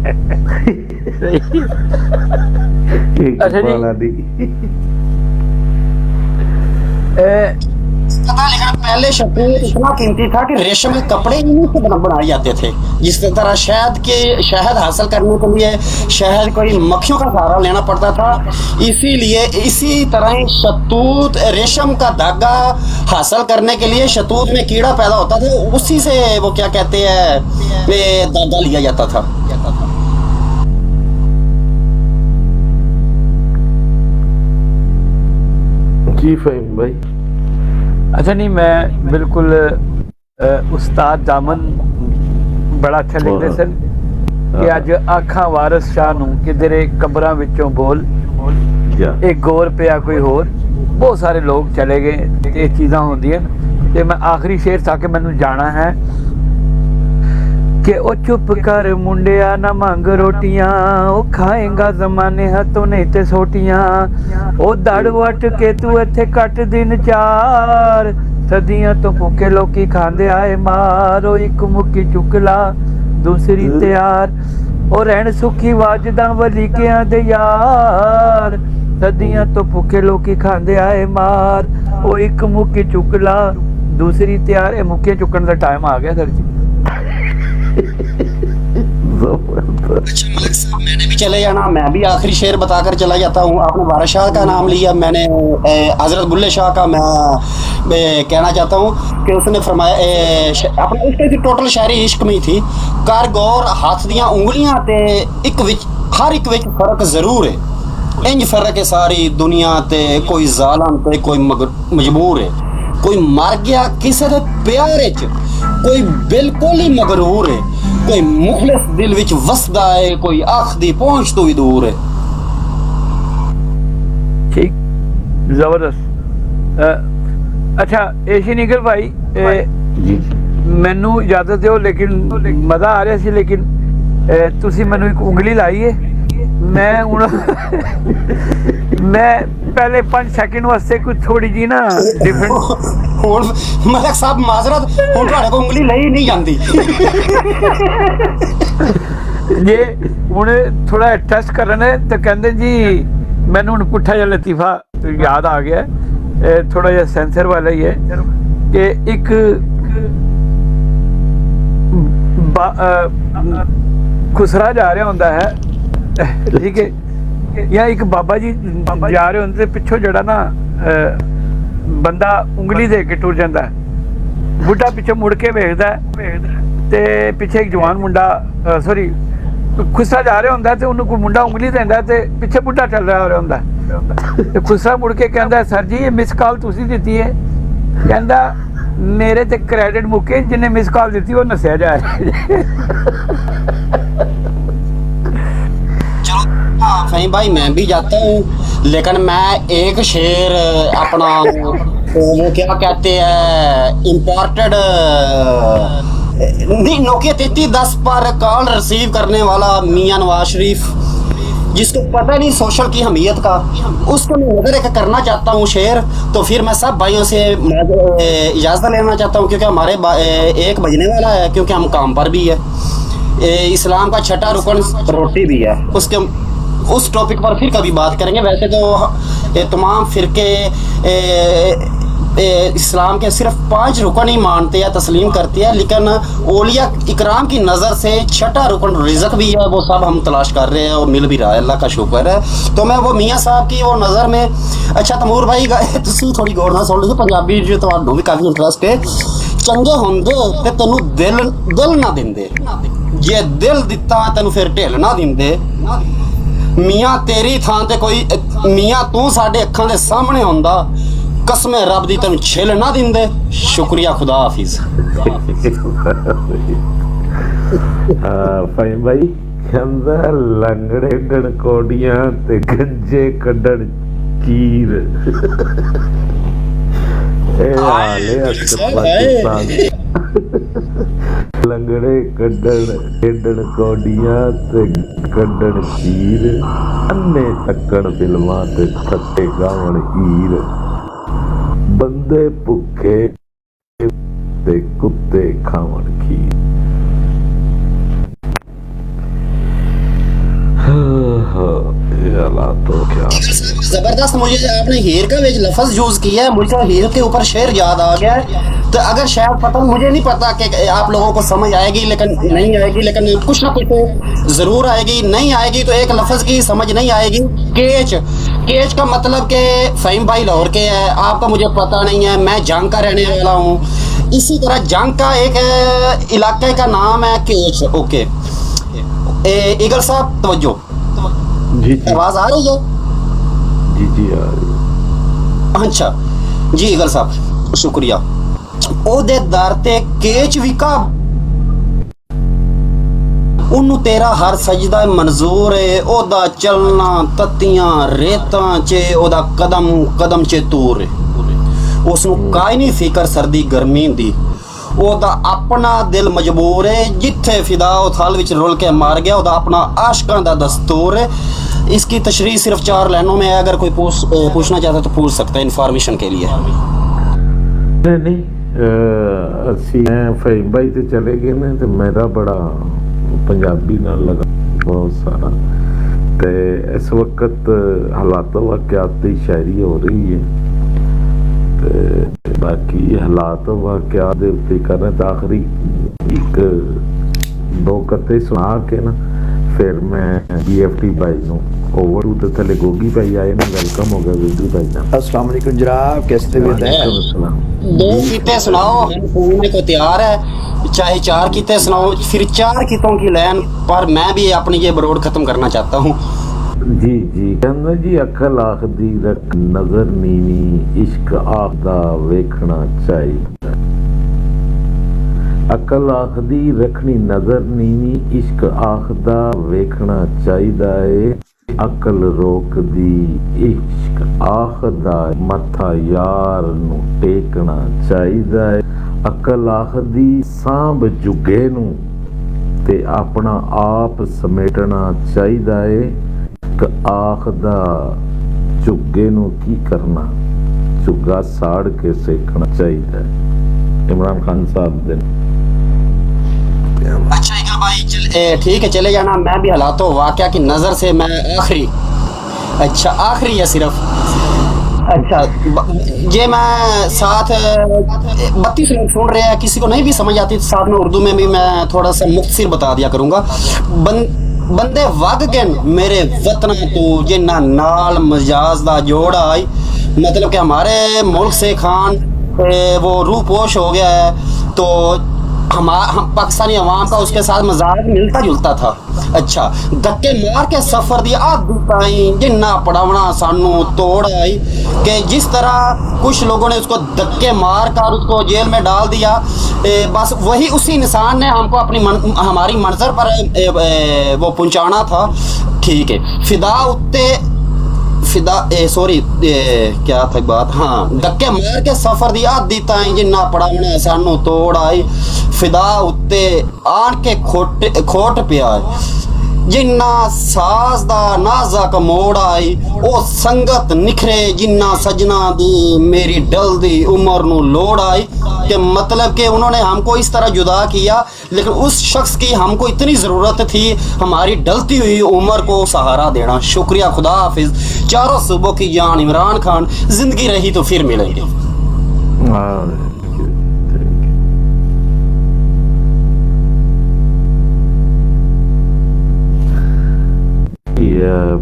पता लेकिन पहले शतूत इतना कीमती था कि रेशम के कपड़े इन्हीं से बनाए जाते थे। जिस तरह शहद हासिल करने के लिए शहद कोई मक्खियों का सहारा लेना पड़ता था, इसीलिए इसी तरह शतूत रेशम का धागा हासिल करने के लिए शतूत में कीड़ा पैदा होता था, उसी से वो क्या कहते हैं धागा लिया जाता था। जी फहीम भाई। अच्छा नहीं, मैं बिल्कुल उस्ताद दामन बड़ा अच्छा लिखते सन कि अज आखा वारिस शाह नूं किधरे कब्रां विचों बोल, एक गोर पिया कोई होर। बहुत सारे लोग चले गए, ये चीज़ां होंदियां ते मैं आखिरी शेर था कि मैनू जाना है कि ओ चुप कर मुंडिया ना मंग रोटियां, ओ खाएगा जमाने हाथों नहीं ते सोटियां। ओ दड़ वट के तू इत्थे कट दिन चार, सदियां तो भुखे लोकी खांदे आए मार। ओ एक मुक्की चुकला दूसरी तैयार, ओ रहन सुखी वाजदा वलीकियां दे यार। सदियां तो भुखे लोकी खांदे आए मार। ओ एक मुक्की चुकला दूसरी तैयार। ये मुक्कियां चुकन का टाइम आ गया सर जी। अच्छा मलिक साहब, मैंने भी चले जाना, मैं भी आखिरी शेर बताकर चला जाता हूँ। आपने वारिस शाह का नाम लिया, मैंने हजरत बुल्ले शाह का मैं कहना चाहता हूँ कि उसने फरमाया, अपने उसकी टोटल शायरी इश्क में ही थी। कर गौर हाथ दियां उंगलियां ते हर एक विच फर्क जरूर है। इंज फर्क है सारी दुनिया ते, कोई जालम ते कोई मजबूर है। कोई मर गया किसी दे प्यार च, कोई बिल्कुल ही मगरूर है। कोई मुखलिस दिल विच वसदा है, कोई आँख दी पहुंच तो भी दूर है। ठीक, जबरदस्त। अच्छा एशी निकल भाई, मैनू इजाजत दो, लेकिन मजा आ रहा सी, लेकिन तुसी मैनू एक उंगली लाई है। मैं मैं पहले 5 सेकंड वास्ते कुछ थोड़ी जी ना डिफरेंट मलिक साहब माजरत, हुण तुहाडे कोल उंगली लई नहीं जांदी। जे हुण थोड़ा टेस्ट करने तो कहंदे जी मैनू हुण पुट्ठा जिहा लतीफा याद आ गया, थोड़ा जिहा सेंसर वाला ही है कि एक खुसरा जा रहा होंदा है, ठीक है, या एक बाबा जी जा रहे होंदे, पिछों जड़ा ना बंदा उंगली दे के टुर जाता है। बुढ़ा पिछों मुड़ के वेखदा ते पिछे एक जवान मुंडा सॉरी खुसरा जा रहा होंदा ते उन्होंने कोई मुंडा उंगली देंदा ते पिछे बुढ़ा चल रहा होंदा ते खुसरा मुड़ के कहंदा सर जी ये मिस कॉल तुसी दित्ती है। कहंदा मेरे ते क्रेडिट मुके, जिन्हें मिस कॉल दित्ती वो नस्या जा रहा फहीम भाई मैं भी जाता हूँ, लेकिन मैं एक शेर अपना वो क्या कहते हैं इम्पोर्टेड नहीं नोकिया 3310 पर कॉल रिसीव करने वाला मियां नवाज शरीफ, जिसको पता नहीं सोशल की अहमियत का, उसको मैं नजर एक करना चाहता हूँ शेर। तो फिर मैं सब भाइयों से इजाज़त लेना चाहता हूँ, क्योंकि हमारे एक बजने वाला है, क्योंकि हम काम पर भी है। इस्लाम का छठा रुकन रोटी भी है, उसके उस टॉपिक पर फिर कभी बात करेंगे। वैसे तो तमाम फिरके इस्लाम के सिर्फ 5 रुकन ही मानते हैं, तस्लीम करते हैं, लेकिन औलिया इकराम की नज़र से छठा रुकन रिज़्क भी है, वो सब हम तलाश कर रहे हैं और मिल भी रहा है, अल्लाह का शुक्र है। तो मैं वो मियाँ साहब की वो नज़र में, अच्छा तमूर भाई तुसी थोड़ी गौर ना सुन लो, पंजाबी जो ਤੁਹਾਨੂੰ भी काफ़ी इंटरेस्ट है। चंगे होंदे ते तेनू दिल ना दिंदे, जे दिल दिता तेनू फिर ढिल ना दिंदे। मियाँ तेरी थां ते कोई मियाँ तू साडे अखां दे सामने हुंदा, कसम रब दी तेन छिल ना दिंदे। शुक्रिया, खुदा हाफिज। ਫਹੀਮ ਭਾਈ ਕਹਿੰਦਾ ਲੰਗੜੇ ਡਣਕੋਡੀਆਂ ਤੇ ਗੰਜੇ ਕੱਢਣ ਚੀਰ, ਇਹ ਹਾਲੇ ਪਾਕਿਸਤਾਨ ਲੰਗੜੇ ਕੱਢਣ ਕੋਡੀਆਂ ਤੇ ਕੱਢਣ ਚੀਰ, ਅੰਨੇ ਤੱਕਣ ਫਿਲਮਾਂ ਤੇ ਖੱਟੇ ਗਾਵਣ ਹੀਰ, ਬੰਦੇ ਭੁੱਖੇ ਤੇ ਕੁੱਤੇ ਖਾਵਣ ਖੀਰ। तो क्या जबरदस्त। मुझे आपने हीर का लफ्ज यूज किया है, मुझे हीर के ऊपर शेर याद आ गया है। तो अगर शायद पता, मुझे नहीं पता कि आप लोगों को समझ आएगी लेकिन नहीं आएगी, लेकिन कुछ ना कुछ तो जरूर आएगी। नहीं आएगी तो एक लफ्ज की समझ नहीं आएगी। केच, केच का मतलब कि फ़हीम भाई लाहौर के है, आपका मुझे पता नहीं है, मैं जंग का रहने वाला हूँ। इसी तरह जंग का एक इलाके का नाम है केच। ओके ईगल साहब तवज्जो, जी आवाज आ रही है? जी आ रही है। अच्छा जी ईगल साहब शुक्रिया। ਉਹਦੇ ਦਰ ਤੇ ਕੇਚ ਵਿਕਾ, ਉਹਨੂੰ ਤੇਰਾ ਹਰ ਸਜਦਾ ਮਨਜ਼ੂਰ ਏ, ਉਹਦਾ ਚਲਣਾ ਤੱਤੀਆਂ ਰੇਤਾਂ 'ਚ, ਉਹਦਾ ਕਦਮ ਕਦਮ 'ਚ ਤੂਰ ਏ, ਉਸ ਨੂੰ ਕਾਈ ਨਹੀਂ ਫਿਕਰ ਸਰਦੀ ਗਰਮੀ ਦੀ, ਉਹਦਾ ਆਪਣਾ ਦਿਲ ਮਜਬੂਰ ਏ, ਜਿੱਥੇ ਫਿਦਾ ਉਹ ਥਲ ਵਿੱਚ ਰੁਲ ਕੇ ਮਰ ਗਿਆ, ਉਹਦਾ ਆਪਣਾ ਆਸ਼ਕਾਂ ਦਾ ਦਸਤੂਰ ਏ। इसकी तशरीह सिर्फ 4 लाइनों में है, अगर कोई पूछना चाहता तो पूछ सकता है इन्फॉर्मेशन के लिए। नहीं ਅਸੀਂ ਫਹੀਮ ਭਾਈ ਤੇ ਚਲੇ ਗਏ ਨੇ ਤੇ ਮੇਰਾ ਬੜਾ ਪੰਜਾਬੀ ਨਾਲ ਲਗਾ ਬਹੁਤ ਸਾਰਾ, ਤੇ ਇਸ ਵਕਤ ਹਾਲਾਤ ਵਾਕਿਆਤ ਦੀ ਸ਼ਾਇਰੀ ਹੋ ਰਹੀ ਹੈ, ਤੇ ਬਾਕੀ ਹਾਲਾਤ ਵਾਕਿਆਤ ਦੇ ਉੱਤੇ ਕਰਨ ਤਾਂ ਆਖਰੀ 1-2 ਕਤੇ ਸੁਣਾ ਕੇ ਨਾ फिर मैं BFT भाई नो ओवर तो थले गोगी भाई आए ना, वेलकम हो गया विद्यु भाई ना। अस्सलाम वालेकुम जनाब, कैसे तबीयत है? 2 कीते सुनाओ, हम सुनने को तैयार है, चाहे 4 कीते सुनाओ, फिर 4 कीतों की लाइन पर मैं भी अपनी ये बरोड खत्म करना चाहता हूँ। जी जी कहना जी, अकल आखदी रख नजर नीवी, इश्क आखदा वेखना चाहिए, अकल आखदी रखनी नजर नीवी, इश्क आखदा वेखना चाहिदा है, अकल रोकदी इश्क आखदा मथा यार नू टेकना चाहिदा है, अकल आखदी सांभ जुगे नू ते अपना आप समेटना चाहिदा है, आखदा झुग्गे नू की करना, झुग्गा साड़ के सेकना चाहिदा है। इमरान खान साहब दे। अच्छा इकल भाई ठीक है, चले जाना। मैं भी हालातों वाक़या की नज़र से मैं आखिरी, अच्छा आखिरी है सिर्फ, अच्छा ये मैं साथ 32 लोग सुन रहे हैं, किसी को नहीं भी समझ आती तो साथ में उर्दू में भी मैं थोड़ा सा मुख्तसर बता दिया करूँगा। बंदे वग गए मेरे वतना तू, जिन्ना नाल मजाज दा जोड़ आई, मतलब कि हमारे मुल्क से खान वो रूपोश हो गया है, तो हम पाकिस्तानी अवाम का उसके साथ मजाक मिलता जुलता था। अच्छा धक्के मार के सफर दी आदत आई, जिन्ना पढ़ावना सानू तोड़ आई, कि जिस तरह कुछ लोगों ने उसको धक्के मार कर उसको जेल में डाल दिया, बस वही उसी इंसान ने हमको अपनी हमारी मंजर पर वो पहुंचाना था। ठीक है, फिदा उत्ते फिदा सॉरी क्या था बात, हाँ धक्के मार के सफर दी आधी ताई जिन्ना पढ़ावना सानू तोड़ आई, फिदा उत्ते आन के खोट पिया जिन्ना साज दा नाज़क मोड़ आई, ओ संगत निखरे जिन्ना सजना दी मेरी डल दी उम्र नू लोड़ आई। कि मतलब कि उन्होंने हमको इस तरह जुदा किया, लेकिन उस शख्स की हमको इतनी ज़रूरत थी, हमारी डलती हुई उम्र को सहारा देना। शुक्रिया, खुदा हाफिज़। चारों सुबह की जान इमरान खान, जिंदगी रही तो फिर मिलेंगे।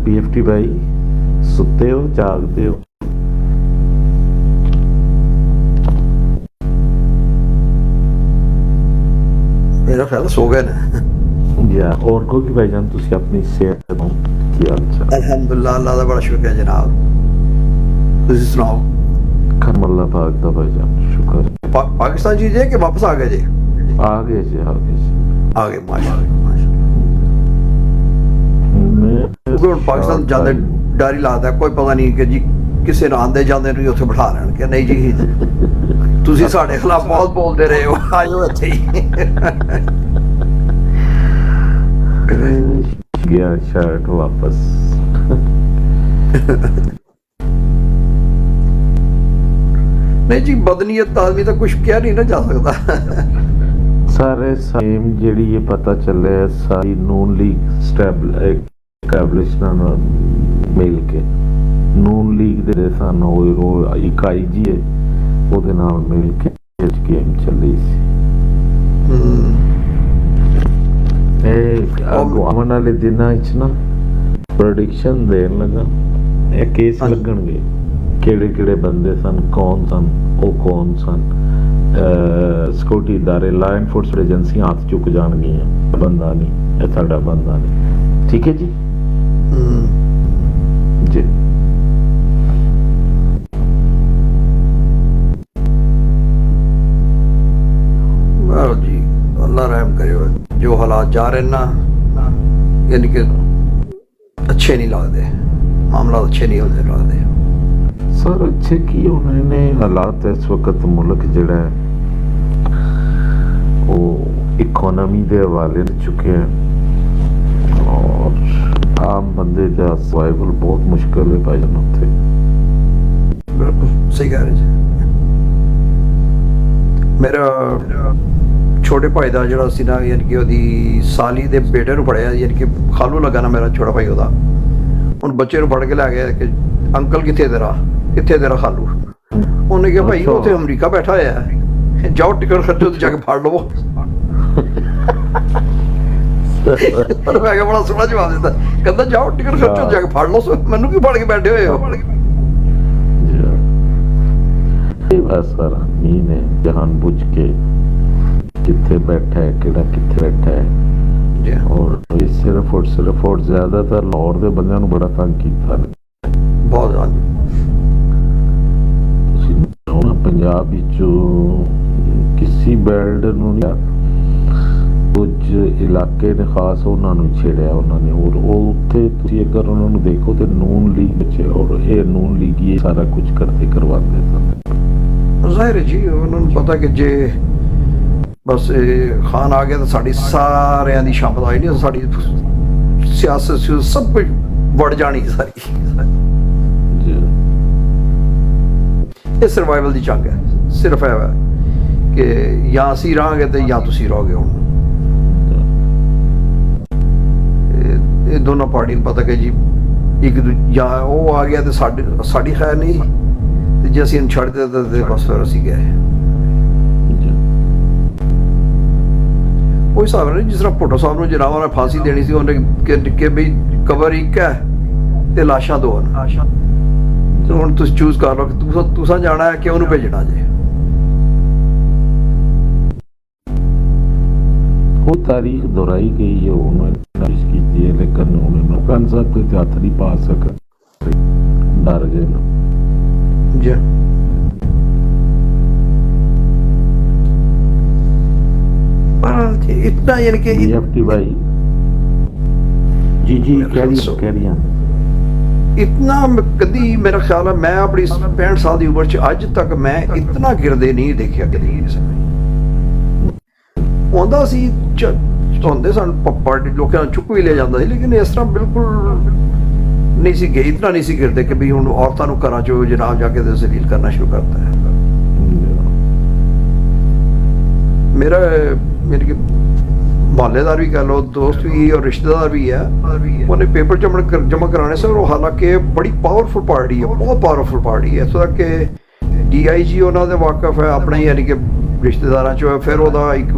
BFT भाई सुते हो जागते हो? मेरा ख्याल सो गए ने। या और को की भाईजान तुसी अपनी सेहत ਨੂੰ ਕੀ ਹਾਲ ਚਾਲ? अल्हम्दुलिल्लाह, अल्लाह ਦਾ ਬੜਾ ਸ਼ੁਕਰ ਹੈ ਜਨਾਬ। ਤੁਸੀਂ ਸੁਣਾਓ? ਕਰਮ ਅੱਲਾ ਪਾਕ ਦਾ ਭਾईजान, शुक्र। पाकिस्तान जी जे कि वापस आ गए जी? आ गए जी, आ गए जी, आ गए माशाल्लाह। ਹੁਣ ਪਾਕਿਸਤਾਨ ਜਾਂਦੇ ਡਰ ਹੀ ਲੱਗਦਾ, ਕੋਈ ਪਤਾ ਨਹੀਂ ਕਿ ਜੀ ਕਿਸੇ ਨਾਲ ਆਂਦੇ ਜਾਂਦੇ ਨੂੰ ਉੱਥੇ ਬਿਠਾ ਲੈਣ ਕਿ ਨਹੀਂ ਜੀ ਤੁਸੀਂ ਸਾਡੇ ਖਿਲਾਫ ਬਹੁਤ ਬੋਲਦੇ ਰਹੇ ਹੋ, ਆਇਓ ਇੱਥੇ ਹੀ। गया शर्ट वापस। नहीं जी, बदनीयत आदमी तो कुछ किया नहीं ना जा सकता। सारे सेम ਜਿਹੜੀ ਇਹ ਪਤਾ ਚੱਲਿਆ ਸਾਰੀ ਨੂਨ ਲੀਗ ਸਟੈਬਲਿਸ਼ ਨਾਲ ਮਿਲ ਕੇ ਨੂਨ ਲੀਗ ਦੇ ਸਨ ਉਹ ਇਕਾਈ ਜੀ ਉਹਦੇ ਨਾਲ ਮਿਲ ਕੇ ਗੇਮ ਚੱਲੀ ਸੀ। ਆਉਣ ਵਾਲੇ ਦਿਨਾਂ ਵਿੱਚ ਨਾ ਪ੍ਰੈਡਿਕਸ਼ਨ ਦੇਣ ਲੱਗਾ, ਇਹ ਕੇਸ ਲੱਗਣਗੇ ਕਿਹੜੇ ਕਿਹੜੇ ਬੰਦੇ ਸਨ, ਕੌਣ ਸਨ, ਉਹ ਕੌਣ ਸਨ। ਸਿਕਿਉਰਿਟੀ ਇਦਾਰੇ, ਲਾ ਐਨਫੋਰਸਮੈਂਟ ਏਜੰਸੀਆਂ ਹੱਥ ਚੁੱਕ ਜਾਣਗੀਆਂ, ਬੰਦਾ ਨਹੀਂ, ਇਹ ਸਾਡਾ ਬੰਦਾ ਨਹੀਂ। ਠੀਕ ਹੈ ਜੀ ਜੀ। जी अल्लाह रहम करे, जो हालात जा रहे ना यानी कि अच्छे नहीं लगते, मामला अच्छे नहीं होते लगते। सर अच्छे की होने ने हालात इस वक्त मुल्क जड़ा है वो इकोनॉमी के हवाले चुके हैं और आम बंदे का सर्वाइवल बहुत मुश्किल है भाई जान उत्थे। बिल्कुल सही कह रहे जी। मेरा ਛੋਟੇ ਭਾਈ ਦਾ ਜਿਹੜਾ ਸੀ ਨਾ, ਯਾਨੀ ਕਿ ਉਹਦੀ ਸਾਲੀ ਦੇ ਬੇਟੇ ਨੂੰ ਫੜਿਆ, ਯਾਨੀ ਕਿ ਖਾਲੂ ਲੱਗਾ ਨਾ ਮੇਰਾ ਛੋਟਾ ਭਾਈ ਉਹਦਾ, ਹੁਣ ਬੱਚੇ ਨੂੰ ਫੜ ਕੇ ਲੈ ਗਿਆ ਕਿ ਅੰਕਲ ਕਿੱਥੇ ਤੇਰਾ ਖਾਲੂ। ਉਹਨੇ ਕਿਹਾ ਭਾਈ ਉੱਥੇ ਅਮਰੀਕਾ ਬੈਠਾ ਹੋਇਆ ਹੈ, ਜਾਓ ਟਿਕਟ ਖਰਚੋ ਤੇ ਜਾ ਕੇ ਫੜ ਲਵੋ। ਪਰ ਮੈਂ ਕਿਹਾ ਬੜਾ ਸੋਹਣਾ ਜਵਾਬ ਦਿੱਤਾ, ਕਹਿੰਦਾ ਜਾਓ ਟਿਕਟ ਖਰਚੋ ਜਾ ਕੇ ਫੜ ਲਓ, ਮੈਨੂੰ ਕੀ ਫੜ ਕੇ ਬੈਠੇ ਹੋਏ ਹੋ। बस सर मीन है जहान बुझ के किथे बैठा है, केड़ा किथे बैठा है, और सिर्फ और ज्यादातर लाहौर के बंदे नूं बड़ा तंग कीता बहुत। पंजाब विचों किसी बेल्ट नूं कुछ इलाके ने खास उन्होंने छेड़िया उन्होंने, और उत्थे तुसीं अगर उन्होंने देखो तो नून लीग बच्चे और ये नून लीग ये सारा कुछ करते करवाते थे। ਜ਼ਾਹਿਰ ਹੈ ਜੀ, ਉਹਨਾਂ ਨੂੰ ਪਤਾ ਕਿ ਜੇ ਬਸ ਖਾਨ ਆ ਗਿਆ ਤਾਂ ਸਾਡੀ ਸਾਰਿਆਂ ਦੀ ਸ਼ਾਮਤ ਆਈ ਨਹੀਂ, ਸਾਡੀ ਸਿਆਸਤ ਸਭ ਕੁਝ ਵੜ ਜਾਣੀ ਸਾਰੀ। ਇਹ ਸਰਵਾਈਵਲ ਦੀ ਜੰਗ ਹੈ, ਸਿਰਫ ਇਹ ਹੈ ਕਿ ਜਾਂ ਅਸੀਂ ਰਹਾਂਗੇ ਤੇ ਜਾਂ ਤੁਸੀਂ ਰਹੋਗੇ। ਹੁਣ ਇਹ ਦੋਨੋਂ ਪਾਰਟੀ ਨੂੰ ਪਤਾ ਕਿ ਜੀ ਇੱਕ ਜਾਂ ਉਹ ਆ ਗਿਆ ਤੇ ਸਾਡੀ ਖੈਰ ਨਹੀਂ, ਤੇ ਜੇ ਅਸੀਂ ਇਹਨੂੰ ਛੱਡ ਦਿੱਤਾ ਤੇ ਬਸ ਫਿਰ ਅਸੀਂ ਗਏ। ਉਹ ਹਿਸਾਬ ਨਾਲ ਜਿਸ ਤਰ੍ਹਾਂ ਭੁੱਟੋ ਸਾਹਿਬ ਨੂੰ ਜਨਾਵਾਂ ਨੇ ਫਾਂਸੀ ਦੇਣੀ ਸੀ, ਉਹਨੇ ਕਿ ਬਈ ਕਬਰ ਇੱਕ ਹੈ ਤੇ ਲਾਸ਼ਾਂ ਦੋ ਹਨ, ਤੇ ਹੁਣ ਤੁਸੀਂ ਚੂਜ਼ ਕਰ ਲਓ ਕਿ ਤੁਸੀਂ ਜਾਣਾ ਹੈ ਕਿ ਉਹਨੂੰ ਭੇਜਣਾ ਜੇ। वो तारीख दोहराई गई है, उन्होंने कोशिश की है, लेकिन उन्होंने खान साहब के हथ नहीं पा सका, डर गए ना जी। इतना यानी कि BFT भाई जी कह रही ਇਤਨਾ ਕਦੀ ਮੇਰਾ ਖਿਆਲ ਹੈ ਮੈਂ ਆਪਣੀ 65 ਸਾਲ ਦੀ ਉਮਰ 'ਚ ਅੱਜ ਤੱਕ ਮੈਂ ਇਤਨਾ ਗਿਰਦੇ ਨਹੀਂ ਦੇਖਿਆ ਕਦੀ ਕਿਸੇ ਨੂੰ। ਆਉਂਦਾ ਸੀ ਹੁੰਦੇ ਸਨ ਪਾਰਟੀ ਲੋਕਾਂ ਨੂੰ ਚੁੱਕ ਵੀ ਲਿਆ ਜਾਂਦਾ ਸੀ, ਲੇਕਿਨ ਇਸ ਤਰ੍ਹਾਂ ਬਿਲਕੁਲ ਨਹੀਂ ਸੀ ਗਏ, ਇਤਨਾ ਨਹੀਂ ਸੀ ਗਿਰਦੇ ਕਿ ਵੀ ਹੁਣ ਔਰਤਾਂ ਨੂੰ ਘਰਾਂ 'ਚੋਂ ਜਨਾਬ ਜਾ ਕੇ ਜ਼ਲੀਲ ਕਰਨਾ ਸ਼ੁਰੂ ਕਰਤਾ ਹੈ। ਮੇਰਾ ਮੇਰੇ ਕਿ ਮੁਹੱਲੇਦਾਰ ਵੀ ਕਹ ਲਓ, ਦੋਸਤ ਵੀ ਔਰ ਰਿਸ਼ਤੇਦਾਰ ਵੀ ਹੈ, ਉਹਨੇ ਪੇਪਰ ਜਮ੍ਹਾਂ ਕਰਾਣੇ ਸੀ, ਔਰ ਹਾਲਾਂਕਿ ਬੜੀ ਪਾਵਰਫੁਲ ਪਾਰਟੀ ਹੈ, ਬਹੁਤ ਪਾਵਰਫੁਲ ਪਾਰਟੀ ਹੈ, ਇੱਥੋਂ ਤੱਕ ਕਿ DIG ਉਹਨਾਂ ਦੇ ਵਾਕਫ ਹੈ ਆਪਣੇ, ਯਾਨੀ ਕਿ ਰਿਸ਼ਤੇਦਾਰਾਂ 'ਚੋਂ ਹੈ। ਫਿਰ ਉਹਦਾ ਇੱਕ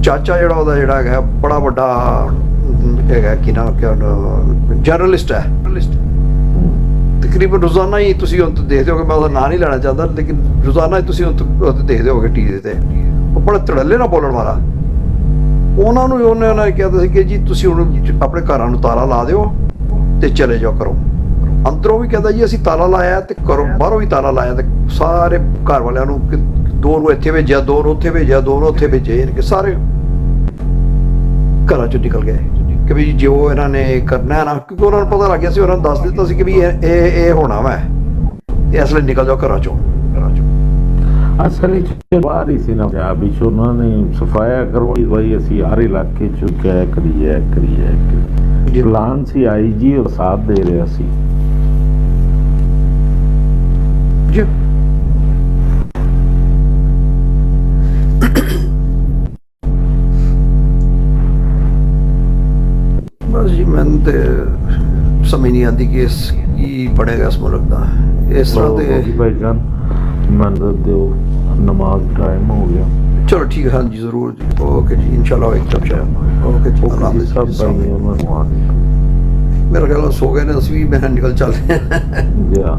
ਚਾਚਾ ਜਿਹੜਾ ਉਹਦਾ ਜਿਹੜਾ ਹੈਗਾ ਬੜਾ ਵੱਡਾ ਹੈਗਾ, ਕੀ ਨਾਮ ਕਿ ਜਰਨਲਿਸਟ ਹੈ। ਤਕਰੀਬਨ ਰੋਜ਼ਾਨਾ ਹੀ ਤੁਸੀਂ ਹੁਣ ਦੇਖਦੇ ਹੋਗੇ, ਮੈਂ ਉਹਦਾ ਨਾਂ ਨਹੀਂ ਲੈਣਾ ਚਾਹੁੰਦਾ, ਲੇਕਿਨ ਰੋਜ਼ਾਨਾ ਹੀ ਤੁਸੀਂ ਹੁਣ ਦੇਖਦੇ ਹੋਗੇ TV ਤੇ, ਉਹ ਬੜਾ ਧੜੱਲੇ ਨਾਲ ਬੋਲਣ ਵਾਲਾ। ਉਹਨਾਂ ਨੂੰ ਉਹਨਾਂ ਨੇ ਕਿਹਾ ਸੀ ਕਿ ਜੀ ਤੁਸੀਂ ਹੁਣ ਆਪਣੇ ਘਰਾਂ ਨੂੰ ਤਾਲਾ ਲਾ ਦਿਓ ਤੇ ਚਲੇ ਜਾਓ ਕਰੋ। ਅੰਦਰੋਂ ਵੀ ਕਹਿੰਦਾ ਜੀ ਅਸੀਂ ਤਾਲਾ ਲਾਇਆ ਤੇ ਘਰੋਂ ਬਾਹਰੋਂ ਵੀ ਤਾਲਾ ਲਾਇਆ, ਤੇ ਸਾਰੇ ਘਰ ਵਾਲਿਆਂ ਨੂੰ ਦੋ ਨੂੰ ਇੱਥੇ ਭੇਜਿਆ, ਦੋ ਨੂੰ ਉੱਥੇ ਭੇਜਿਆ, ਦੋ ਨੂੰ ਉੱਥੇ ਭੇਜੇ, ਯਾਨੀ ਕਿ ਸਾਰੇ ਘਰਾਂ ਚੋਂ ਨਿਕਲ ਗਏ ਕਿ ਵੀ ਜੋ ਇਹਨਾਂ ਨੇ ਕਰਨਾ ਹੈ ਨਾ, ਕਿਉਂਕਿ ਉਹਨਾਂ ਨੂੰ ਪਤਾ ਲੱਗ ਗਿਆ ਸੀ, ਉਹਨਾਂ ਨੂੰ ਦੱਸ ਦਿੱਤਾ ਸੀ ਕਿ ਵੀ ਇਹ ਹੋਣਾ ਵਾ, ਇਸ ਲਈ ਨਿਕਲ ਜਾਓ ਘਰਾਂ ਚੋਂ। ਅਸਲ ਵਿੱਚ ਬਾਹਰ ਹੀ ਸੀ ਨਾ ਪੰਜਾਬ ਵਿੱਚ, ਉਹਨਾਂ ਨੇ ਸਫਾਇਆ ਕਰਵਾਈ ਬਾਈ ਅਸੀਂ ਹਰ ਇਲਾਕੇ 'ਚ ਕਿਆ ਕਰੀਏ ਪਲਾਨ ਸੀ, IG ਔਰ ਸਾਥ ਦੇ ਰਿਹਾ ਸੀ ਜੀ। ਬਸ ਜੀ ਮੈਨੂੰ ਤੇ ਸਮਝ ਨਹੀਂ ਆਉਂਦੀ ਕਿ ਇਸ ਕੀ ਬਣੇਗਾ ਇਸ ਮੁਲਕ ਦਾ ਇਸ ਤਰ੍ਹਾਂ ਤੇ। ਭਾਈ ਜਾਨ ਮੰਦਰ ਦਿਓ, ਨਮਾਜ਼ ਟਾਈਮ ਹੋ ਗਿਆ। ਚਲੋ ਠੀਕ ਹੈ, ਹਾਂਜੀ ਜ਼ਰੂਰ ਜੀ, ਓਕੇ ਜੀ, ਇਨਸ਼ਾਅੱਲਾ ਇੱਕਦਮ ਸ਼ਾਇਦ ਓਕੇ ਜੀ। ਸਭ ਭਾਈ ਉਹਨਾਂ ਨੂੰ ਮੇਰਾ ਖਿਆਲ ਸੋ ਗਏ ਨੇ, ਅਸੀਂ ਵੀ ਮੈਂ ਨਿਕਲ ਚੱਲਦੇ ਹਾਂ।